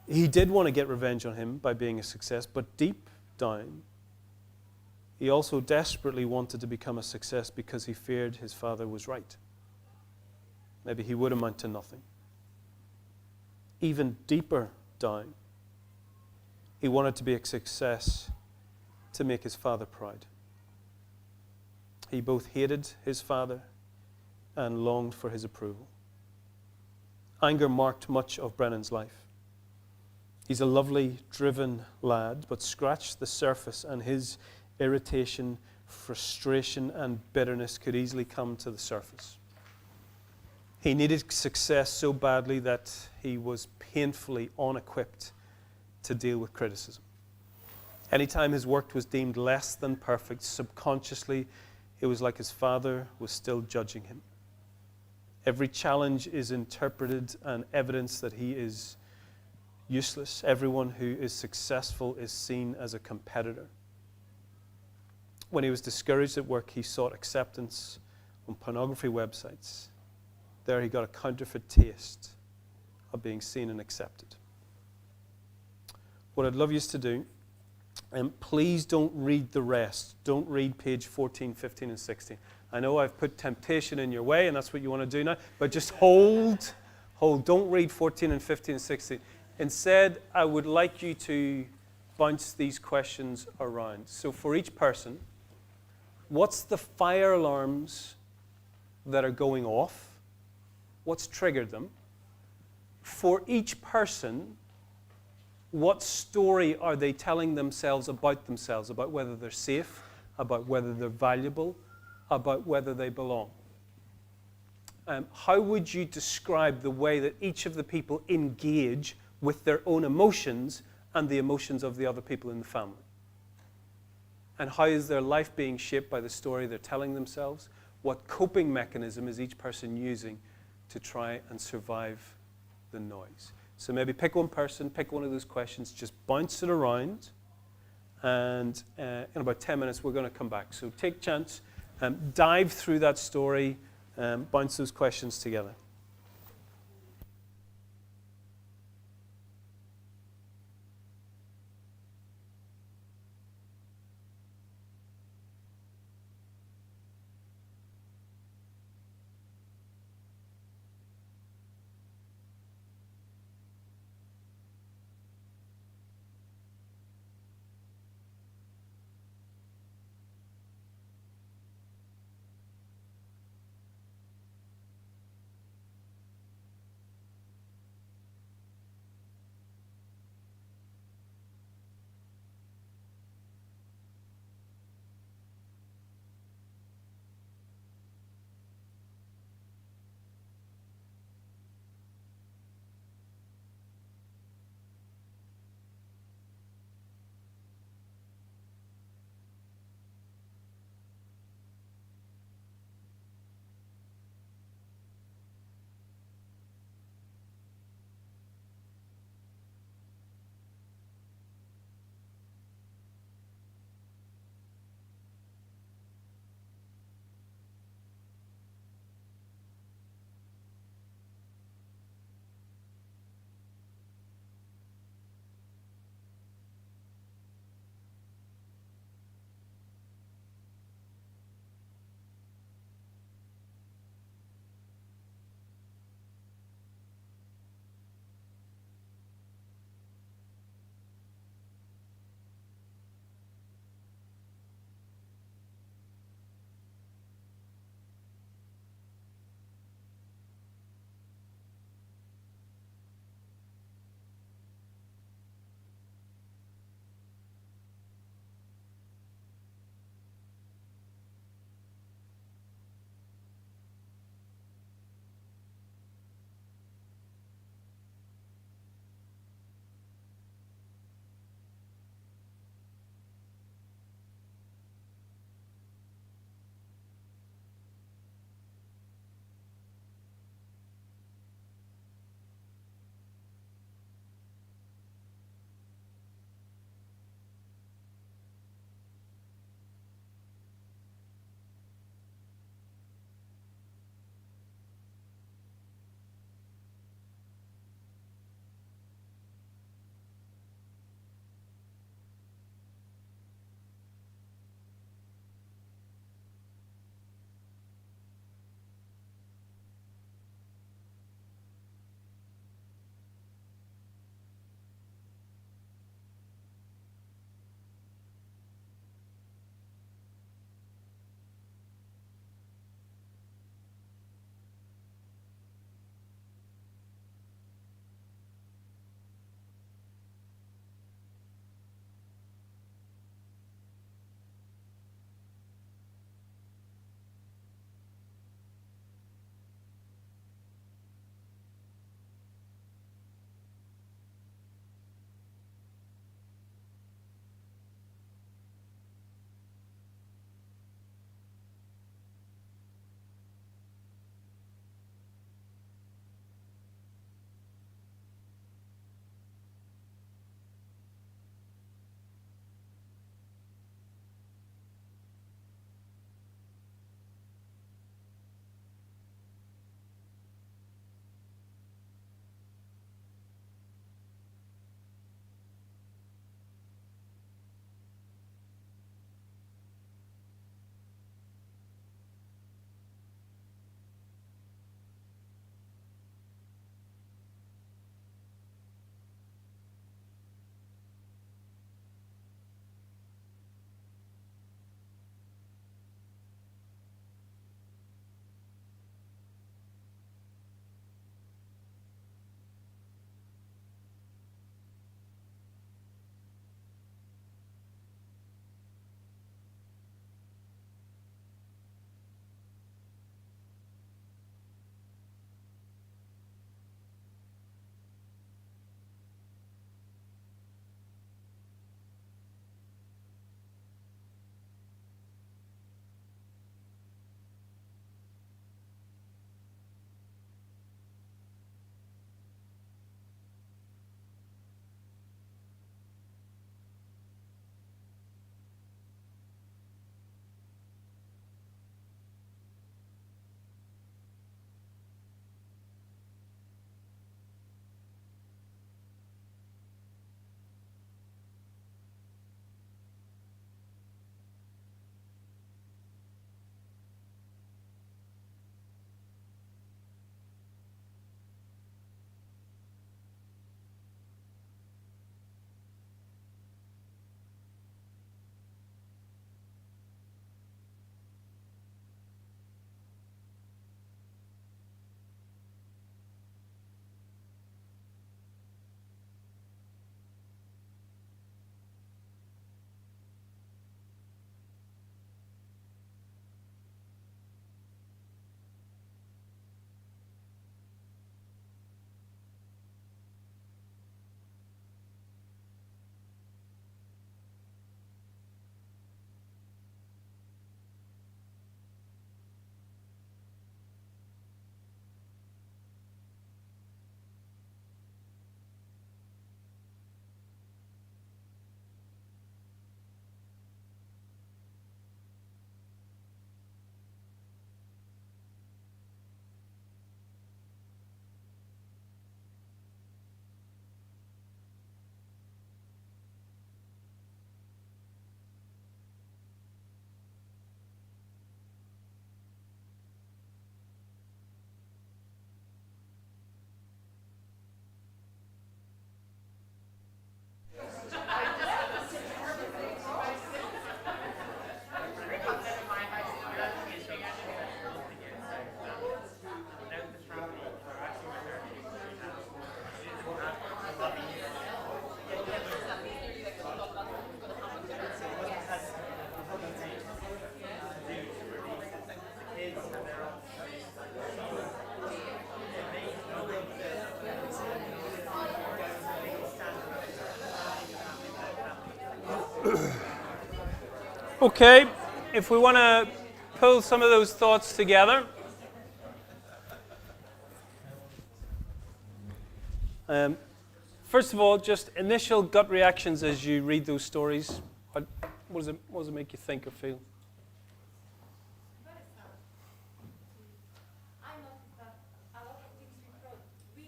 Speaker 1: He did want to get revenge on him by being a success, but deep down, he also desperately wanted to become a success because he feared his father was right. Maybe he would amount to nothing. Even deeper down, he wanted to be a success to make his father proud. He both hated his father and longed for his approval. Anger marked much of Brennan's life. He's a lovely, driven lad, but scratch the surface and his irritation, frustration, and bitterness could easily come to the surface. He needed success so badly that he was painfully unequipped to deal with criticism. Anytime his work was deemed less than perfect, subconsciously it was like his father was still judging him. Every challenge is interpreted and evidence that he is useless. Everyone who is successful is seen as a competitor. When he was discouraged at work, he sought acceptance on pornography websites. There he got a counterfeit taste of being seen and accepted. What I'd love you to do, and please don't read the rest. Don't read page 14, 15, and 16. I know I've put temptation in your way, and that's what you want to do now, but just hold. Don't read 14 and 15 and 16. Instead, I would like you to bounce these questions around. So for each person, what's the fire alarms that are going off what's triggered them. For each person, what story are they telling themselves, about whether they're safe, about whether they're valuable, about whether they belong? How would you describe the way that each of the people engage with their own emotions and the emotions of the other people in the family? And how is their life being shaped by the story they're telling themselves? What coping mechanism is each person using to try and survive the noise? So maybe pick one person, pick one of those questions, just bounce it around, and in about 10 minutes we're going to come back. So take a chance, dive through that story, bounce those questions together. Okay, if we want to pull some of those thoughts together. First of all, just initial gut reactions as you read those stories. What does it make you think or feel?
Speaker 3: Very sad. I noticed that a lot of things we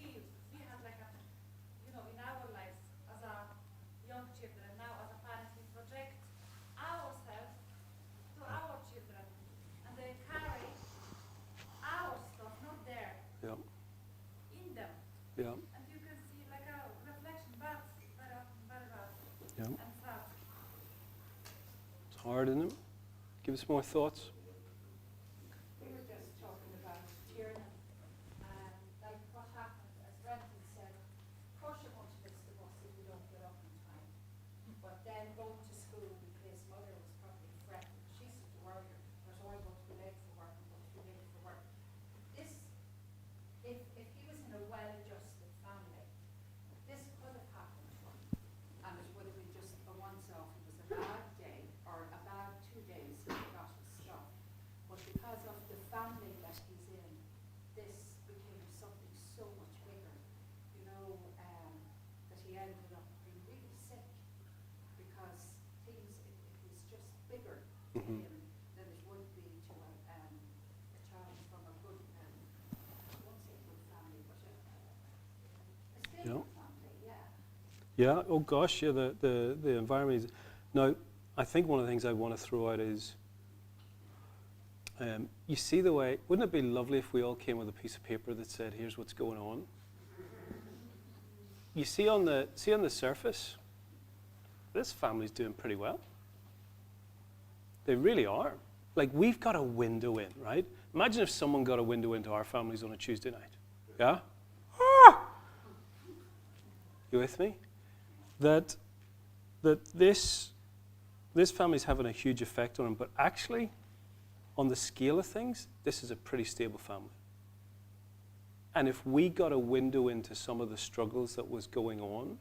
Speaker 3: had like a, in our lives as a young children, now as a parent, we project ourselves to our children, and they carry our stuff, not there,
Speaker 1: Yeah,
Speaker 3: in them.
Speaker 1: yeah,
Speaker 3: And you can see like a reflection, but very often very bad
Speaker 1: yeah.
Speaker 3: and sad.
Speaker 1: It's hard, isn't it? Give us more thoughts.
Speaker 4: We were just talking about tyranny, and like what happened, as Brendan said, of course you're going to miss the bus if you don't get up in time. But then going to school, his mother was probably fretting. She's such a warrior, but oh, I'm going to be late for work, I'm going to be late for work. This, if he was in a well-adjusted family, this could have happened to him, and it would have been just a once-off. It was a bad day, or a bad 2 days, he forgot his stuff. But because of the family that he's in, this became something so much bigger, that he ended up being really sick because things, it was just bigger to
Speaker 1: Mhm.
Speaker 4: him than it would be to a child from a good, I won't say good family, but a stable family, yeah.
Speaker 1: Yeah, oh gosh, yeah, the environment is... Now, I think one of the things I want to throw out is, you see the way, wouldn't it be lovely if we all came with a piece of paper that said, here's what's going on? You see on the surface, this family's doing pretty well. They really are. Like, we've got a window in, right? Imagine if someone got a window into our families on a Tuesday night. Yeah? Ah! You with me? That this family's having a huge effect on them, but actually, on the scale of things, this is a pretty stable family. And if we got a window into some of the struggles that was going on,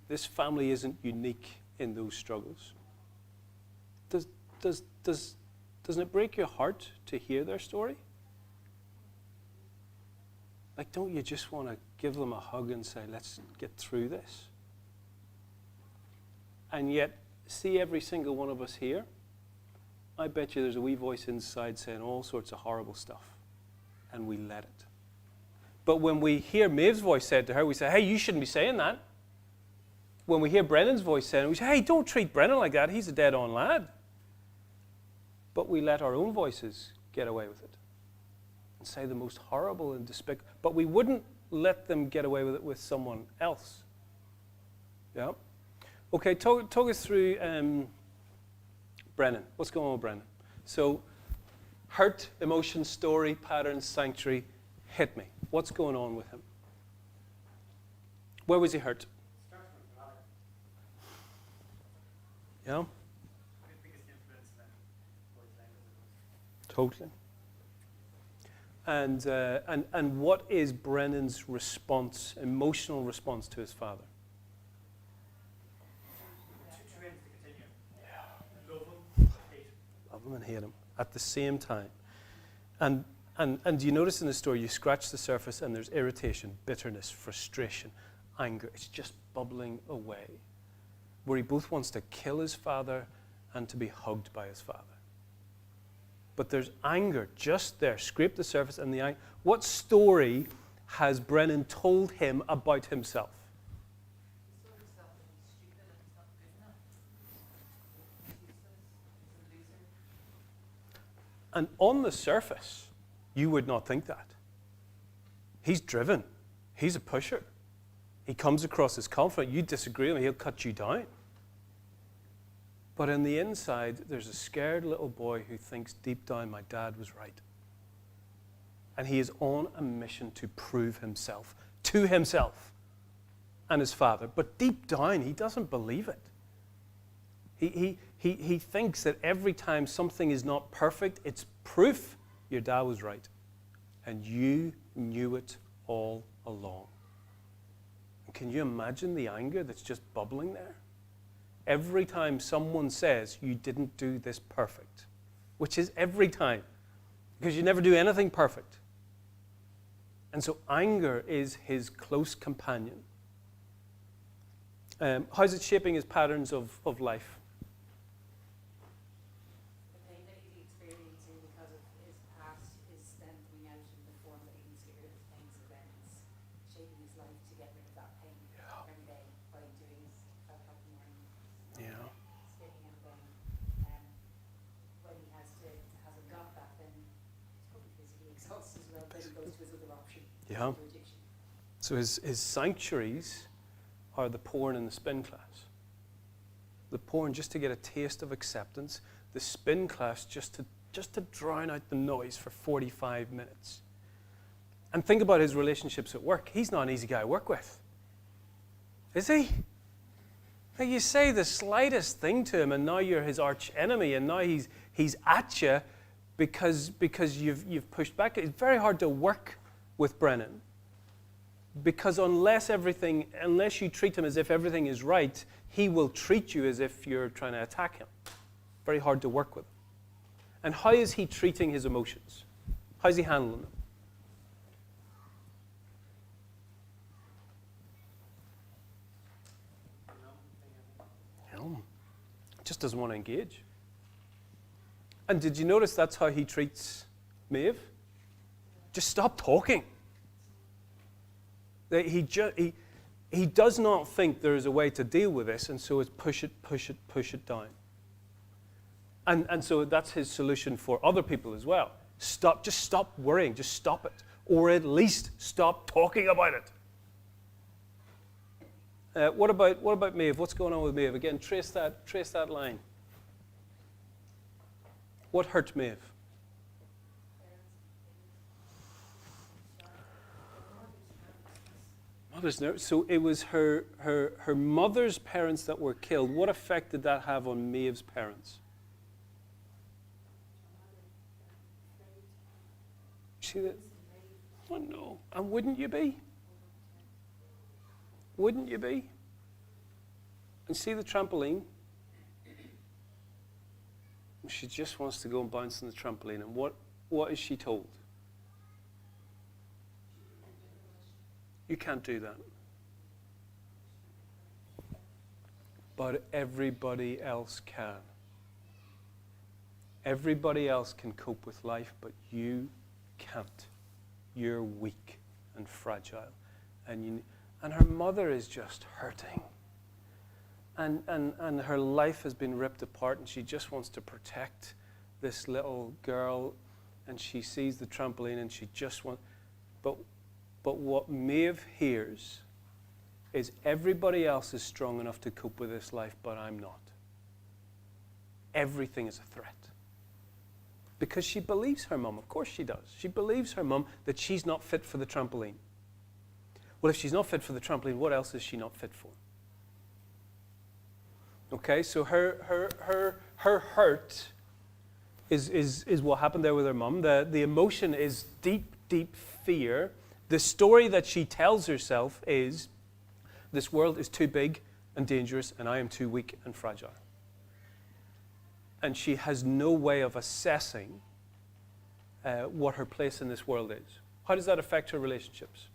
Speaker 1: this family isn't unique in those struggles. Doesn't it break your heart to hear their story? Like, don't you just want to give them a hug and say, let's get through this? And yet, see every single one of us here, I bet you there's a wee voice inside saying all sorts of horrible stuff, and we let it. But when we hear Maeve's voice said to her, we say, hey, you shouldn't be saying that. When we hear Brennan's voice saying it, we say, hey, don't treat Brennan like that, he's a dead-on lad. But we let our own voices get away with it and say the most horrible and despicable, but we wouldn't let them get away with it with someone else. Yeah? Okay, talk us through Brennan. What's going on with Brennan? So, hurt, emotion, story, pattern, sanctuary, hit me. What's going on with him? Where was he hurt? Yeah? Totally. And what is Brennan's response, emotional response to his father? Love him and hate him at the same time. And do you notice in the story, you scratch the surface and there's irritation, bitterness, frustration, anger. It's just bubbling away. Where he both wants to kill his father and to be hugged by his father. But there's anger just there. Scrape the surface and the anger. What story has Brennan told him about himself?
Speaker 2: He told himself that he's stupid and he's not good enough. He's useless. He's a loser.
Speaker 1: And on the surface, you would not think that. He's driven. He's a pusher. He comes across as confident. You disagree with him, he'll cut you down. But on the inside, there's a scared little boy who thinks deep down, my dad was right. And he is on a mission to prove himself to himself and his father. But deep down, he doesn't believe it. He thinks that every time something is not perfect, it's proof your dad was right. And you knew it all along. Can you imagine the anger that's just bubbling there? Every time someone says, you didn't do this perfect, which is every time, because you never do anything perfect. And so anger is his close companion. How's it shaping his patterns of life?
Speaker 2: The pain that he's experiencing because of his past is then coming out in the form that he can experience pain, so then it's shaping his life to get rid of that pain every day by doing his 5 o'clock in the morning.
Speaker 1: Yeah.
Speaker 2: Spitting, and then when he hasn't got that, then he's probably physically exhausted as well, then he goes to his other option,
Speaker 1: Yeah.
Speaker 2: to addiction.
Speaker 1: So his sanctuaries are the porn and the spin class. The porn just to get a taste of acceptance, the spin class just to drown out the noise for 45 minutes. And think about his relationships at work. He's not an easy guy to work with. Is he? Like you say the slightest thing to him and now you're his arch enemy and now he's at you because you've pushed back. It's very hard to work with Brennan. Because unless you treat him as if everything is right, he will treat you as if you're trying to attack him. Very hard to work with him. And how is he treating his emotions? How's he handling them? Just doesn't want to engage. And did you notice that's how he treats Maeve? Just stop talking. He does not think there is a way to deal with this, and so it's push it down. And so that's his solution for other people as well. Just stop worrying, just stop it. Or at least stop talking about it. What about Maeve? What's going on with Maeve? Again, trace that line. What hurt Maeve? Mother's nerves. So it was her mother's parents that were killed. What effect did that have on Maeve's parents? See that? Oh no. And wouldn't you be? Wouldn't you be? And see the trampoline? She just wants to go and bounce on the trampoline. And what is she told? You can't do that. But everybody else can. Everybody else can cope with life, but you can't. You're weak and fragile. And her mother is just hurting. And her life has been ripped apart, and she just wants to protect this little girl, and she sees the trampoline, and she just wants... But what Maeve hears is everybody else is strong enough to cope with this life, but I'm not. Everything is a threat. Because she believes her mum. Of course she does. She believes her mum that she's not fit for the trampoline. Well, if she's not fit for the trampoline, what else is she not fit for? Okay, so her hurt is what happened there with her mum. The emotion is deep, deep fear. The story that she tells herself is, this world is too big and dangerous, and I am too weak and fragile. And she has no way of assessing what her place in this world is. How does that affect her relationships?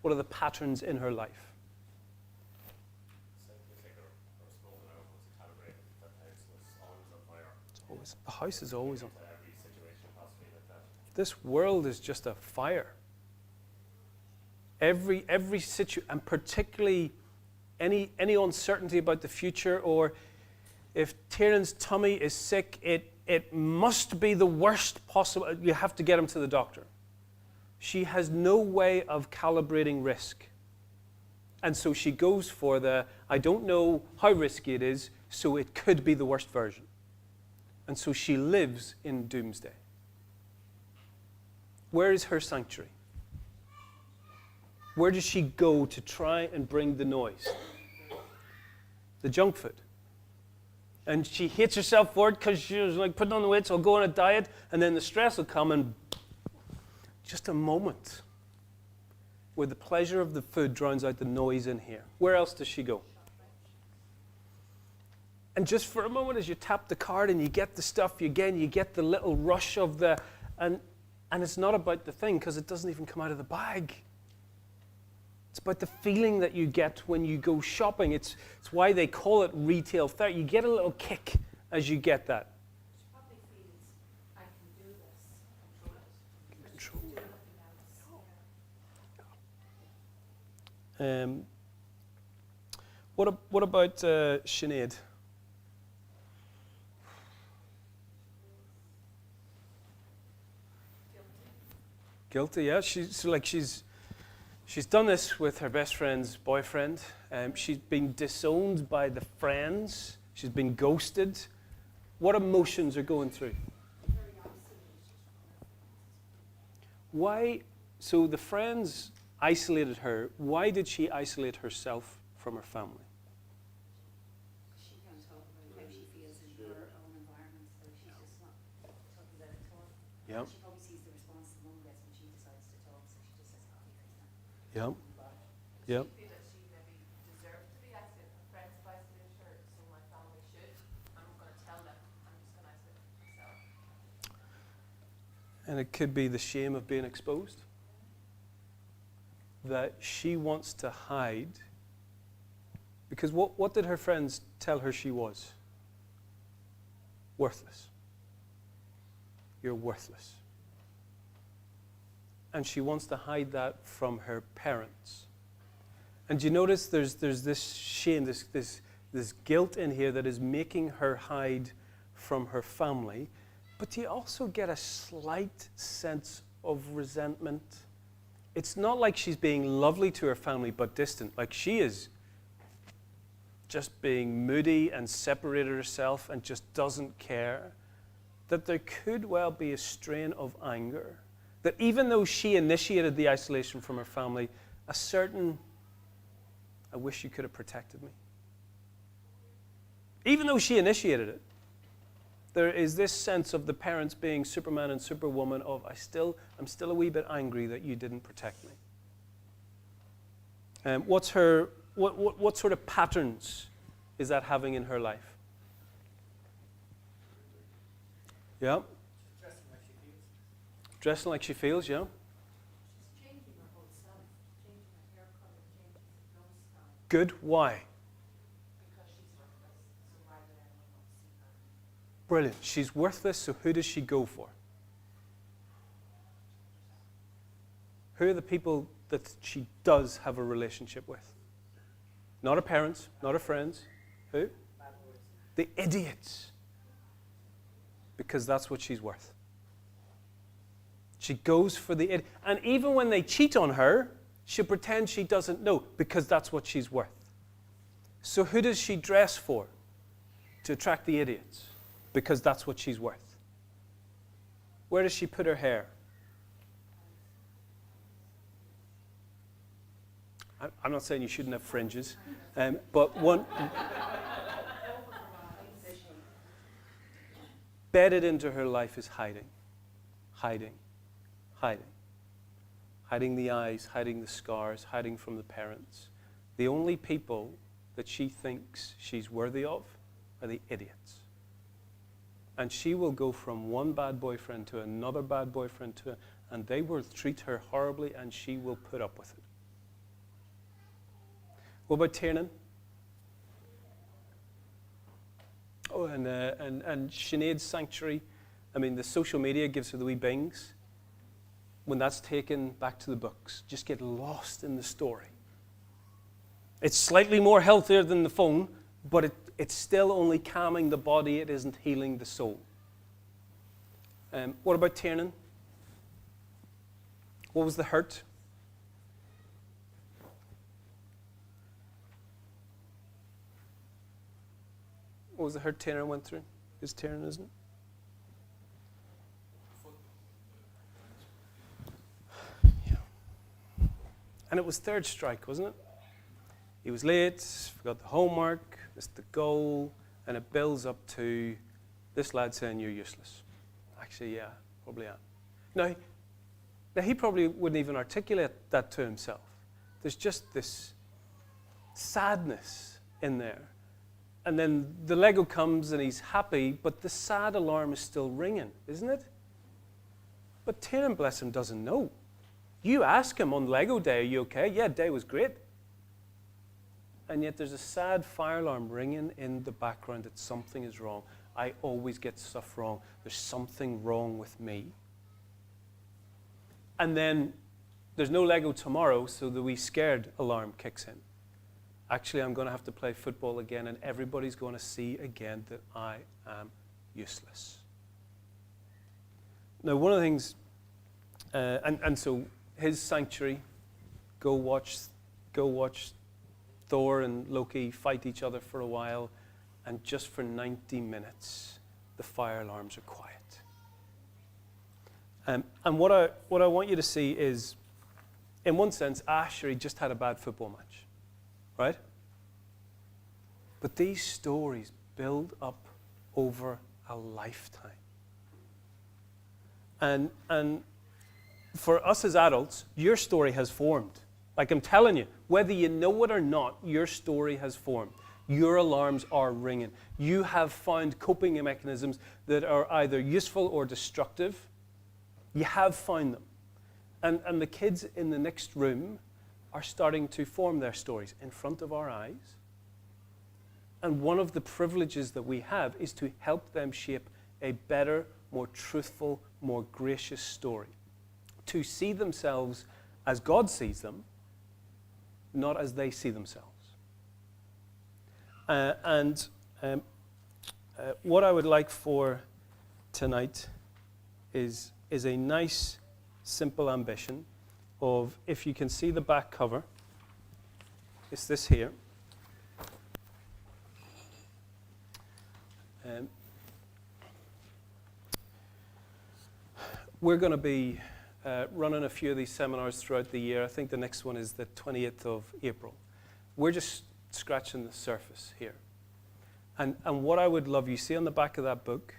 Speaker 1: What are the patterns in her life? The house is always on. This world is just a fire. Every situation, and particularly any uncertainty about the future, or if Tiernan's tummy is sick, it must be the worst possible. You have to get him to the doctor. She has no way of calibrating risk. And so she goes for I don't know how risky it is, so it could be the worst version. And so she lives in doomsday. Where is her sanctuary? Where does she go to try and bring the noise? The junk food. And she hates herself for it because she was like putting on the weight, so I'll go on a diet, and then the stress will come, and just a moment. where the pleasure of the food drowns out the noise in here. Where else does she go? And just for a moment, as you tap the card and you get the stuff, you get the little rush of the, and it's not about the thing because it doesn't even come out of the bag. It's about the feeling that you get when you go shopping. It's why they call it retail therapy. You get a little kick as you get that.
Speaker 4: She probably feels, I can do this,
Speaker 1: Control.
Speaker 4: do nothing else.
Speaker 1: What about Sinead? Guilty, yeah. She's done this with her best friend's boyfriend. She's been disowned by the friends. She's been ghosted. What emotions are going through?
Speaker 4: Very isolated.
Speaker 1: Why? So the friends isolated her. Why did she isolate herself from her family?
Speaker 2: She can't talk about how she feels in her own environment, so she's just not talking about it at all.
Speaker 1: Yeah.
Speaker 2: She probably sees the response the mum gets when she decides to talk, so she just says, oh, yeah,
Speaker 1: Yeah.
Speaker 2: move on.
Speaker 1: Yeah.
Speaker 3: She feel that she maybe deserved to be isolated. Her friends have isolated her, so my family should. I'm going to tell them. I'm just going to isolate myself.
Speaker 1: And it could be the shame of being exposed. That she wants to hide. Because what did her friends tell her she was? Worthless. You're worthless. And she wants to hide that from her parents. And you notice there's this shame, this guilt in here that is making her hide from her family. But you also get a slight sense of resentment. It's not like she's being lovely to her family but distant. Like she is just being moody and separated herself and just doesn't care. That there could well be a strain of anger. That even though she initiated the isolation from her family, a certain, I wish you could have protected me. Even though she initiated it, there is this sense of the parents being Superman and Superwoman of, I'm still a wee bit angry that you didn't protect me. What sort of patterns is that having in her life? Yeah. Dressing like she feels, yeah.
Speaker 4: She's changing her whole self, changing her hair color, changing her nose style.
Speaker 1: Good. Why?
Speaker 2: Because she's worthless, so why would anyone want to see her?
Speaker 1: Brilliant. She's worthless, so who does she go for? Who are the people that she does have a relationship with? Not her parents, not her friends. Who? The idiots. Because that's what she's worth. She goes for the idiot. And even when they cheat on her, she'll pretend she doesn't know because that's what she's worth. So who does she dress for? To attract the idiots. Because that's what she's worth. Where does she put her hair? I'm not saying you shouldn't have fringes, but one bedded into her life is hiding, hiding, hiding. Hiding the eyes, hiding the scars, hiding from the parents. The only people that she thinks she's worthy of are the idiots. And she will go from one bad boyfriend to another bad boyfriend and they will treat her horribly and she will put up with it. What about Tiernan? Oh, and Sinead's sanctuary. I mean, the social media gives her the wee bings. When that's taken back to the books, just get lost in the story. It's slightly more healthier than the phone, but it's still only calming the body. It isn't healing the soul. What about Tiernan? What was the hurt? What was the hurt Tiernan went through? It's Tiernan, isn't it? Yeah. And it was third strike, wasn't it? He was late, forgot the homework, missed the goal, and it builds up to this lad saying, you're useless. Actually, yeah, probably am. Now, Now, he probably wouldn't even articulate that to himself. There's just this sadness in there. And then the Lego comes and he's happy, but the sad alarm is still ringing, isn't it? But Tiernan, bless him, doesn't know. You ask him on Lego Day, are you okay? Yeah, day was great. And yet there's a sad fire alarm ringing in the background that something is wrong. I always get stuff wrong. There's something wrong with me. And then there's no Lego tomorrow, so the wee scared alarm kicks in. Actually, I'm going to have to play football again, and everybody's going to see again that I am useless. Now, one of the things, and so his sanctuary, go watch Thor and Loki fight each other for a while, and just for 90 minutes, the fire alarms are quiet. And what I want you to see is, in one sense, Asher, he just had a bad football match, right? But these stories build up over a lifetime. And for us as adults, your story has formed. Like I'm telling you, whether you know it or not, your story has formed. Your alarms are ringing. You have found coping mechanisms that are either useful or destructive. You have found them. And the kids in the next room are starting to form their stories in front of our eyes. And one of the privileges that we have is to help them shape a better, more truthful, more gracious story. To see themselves as God sees them, not as they see themselves. What I would like for tonight is a nice, simple ambition of, if you can see the back cover, it's this here. We're going to be running a few of these seminars throughout the year. I think the next one is the 28th of April. We're just scratching the surface here. And what I would love you see on the back of that book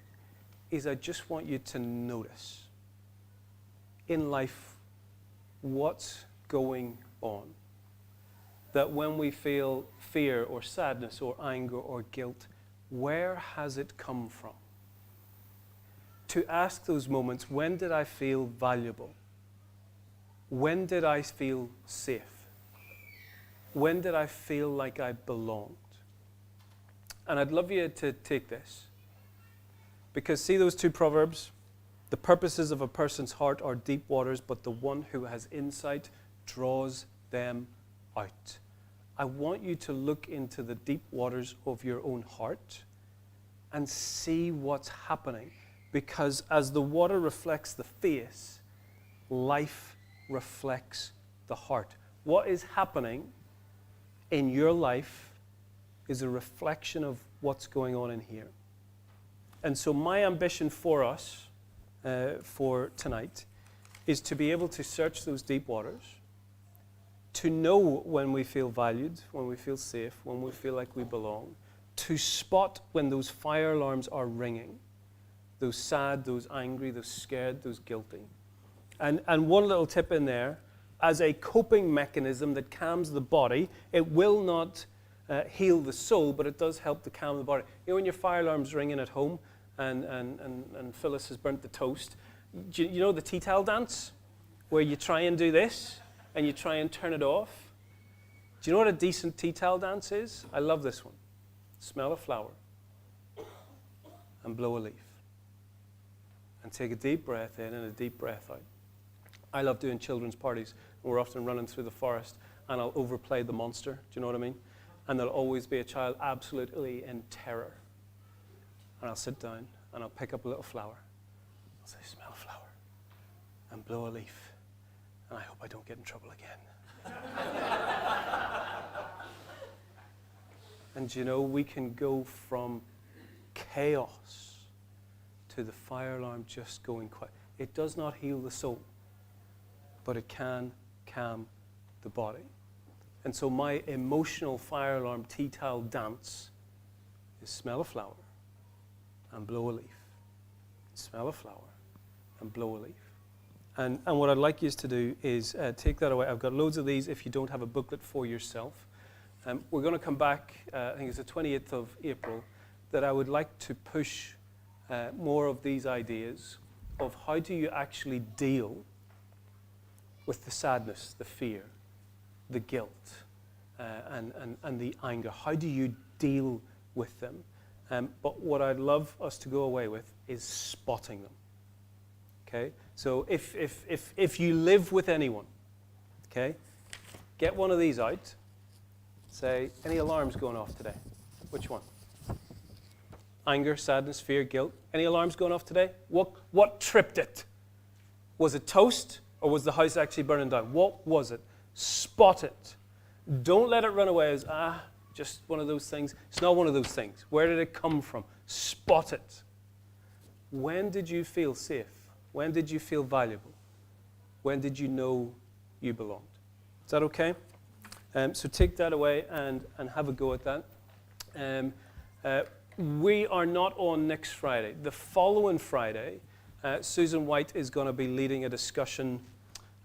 Speaker 1: is I just want you to notice in life what's going on. That when we feel fear or sadness or anger or guilt, where has it come from? To ask those moments, when did I feel valuable? When did I feel safe? When did I feel like I belonged? And I'd love you to take this. Because see those two proverbs? The purposes of a person's heart are deep waters, but the one who has insight draws them out. I want you to look into the deep waters of your own heart and see what's happening. Because as the water reflects the face, life reflects the heart. What is happening in your life is a reflection of what's going on in here. And so my ambition for us, for tonight, is to be able to search those deep waters, to know when we feel valued, when we feel safe, when we feel like we belong, to spot when those fire alarms are ringing, those sad, those angry, those scared, those guilty. And one little tip in there, as a coping mechanism that calms the body, it will not heal the soul, but it does help to calm the body. You know when your fire alarm's ringing at home and Phyllis has burnt the toast, you know the tea towel dance? Where you try and do this and you try and turn it off? Do you know what a decent tea towel dance is? I love this one. Smell a flower and blow a leaf. And take a deep breath in and a deep breath out. I love doing children's parties. We're often running through the forest and I'll overplay the monster. Do you know what I mean? And there'll always be a child absolutely in terror. And I'll sit down and I'll pick up a little flower. I'll say, smell a flower and blow a leaf. And I hope I don't get in trouble again. And you know, we can go from chaos to the fire alarm just going quiet. It does not heal the soul, but it can calm the body. And so my emotional fire alarm tea towel dance is smell a flower and blow a leaf. Smell a flower and blow a leaf. And what I'd like you to do is take that away. I've got loads of these if you don't have a booklet for yourself. We're going to come back, I think it's the 28th of April, that I would like to push more of these ideas of how do you actually deal with the sadness, the fear, the guilt, and the anger. How do you deal with them? But what I'd love us to go away with is spotting them. Okay? So if you live with anyone, okay, get one of these out. Say, any alarms going off today? Which one? Anger, sadness, fear, guilt. Any alarms going off today? What tripped it? Was it toast, or was the house actually burning down? What was it? Spot it. Don't let it run away as, just one of those things. It's not one of those things. Where did it come from? Spot it. When did you feel safe? When did you feel valuable? When did you know you belonged? Is that okay? So take that away and have a go at that. We are not on next Friday. The following Friday, Susan White is going to be leading a discussion.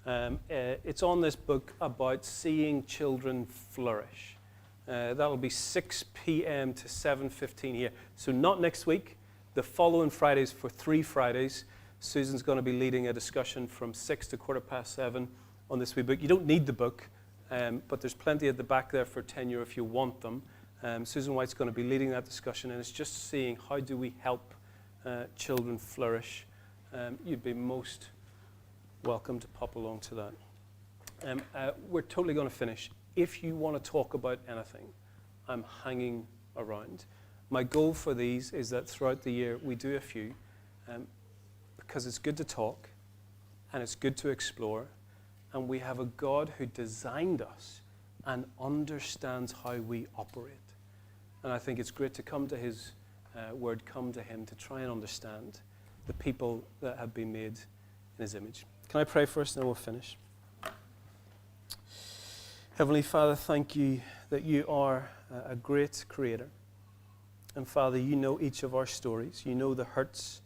Speaker 1: It's on this book about seeing children flourish. That'll be 6 p.m. to 7:15 here. So not next week. The following Fridays, for 3 Fridays, Susan's going to be leading a discussion from 6 to 7:15 on this wee book. You don't need the book, but there's plenty at the back there for tenure if you want them. Susan White's going to be leading that discussion, and it's just seeing how do we help children flourish. You'd be most welcome to pop along to that. We're totally going to finish. If you want to talk about anything, I'm hanging around. My goal for these is that throughout the year we do a few, because it's good to talk and it's good to explore, and we have a God who designed us and understands how we operate. And I think it's great to come to his word, come to him to try and understand the people that have been made in his image. Can I pray first and then we'll finish? Heavenly Father, thank you that you are a great creator. And Father, you know each of our stories. You know the hurts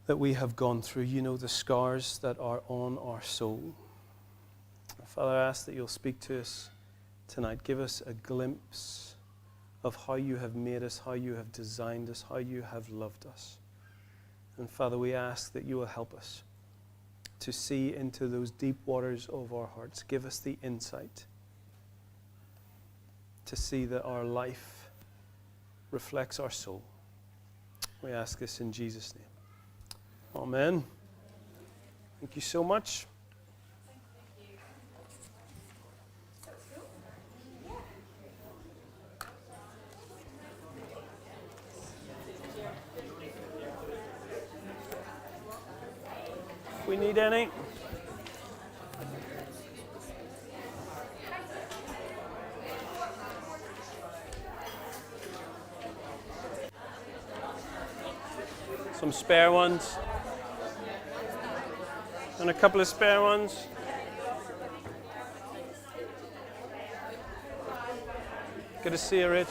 Speaker 1: that we have gone through. You know the scars that are on our soul. Father, I ask that you'll speak to us tonight. Give us a glimpse of how you have made us, how you have designed us, how you have loved us. And Father, we ask that you will help us to see into those deep waters of our hearts. Give us the insight to see that our life reflects our soul. We ask this in Jesus' name. Amen. Thank you so much. If we need any. Some spare ones. And a couple of spare ones. Good to see you, Rich.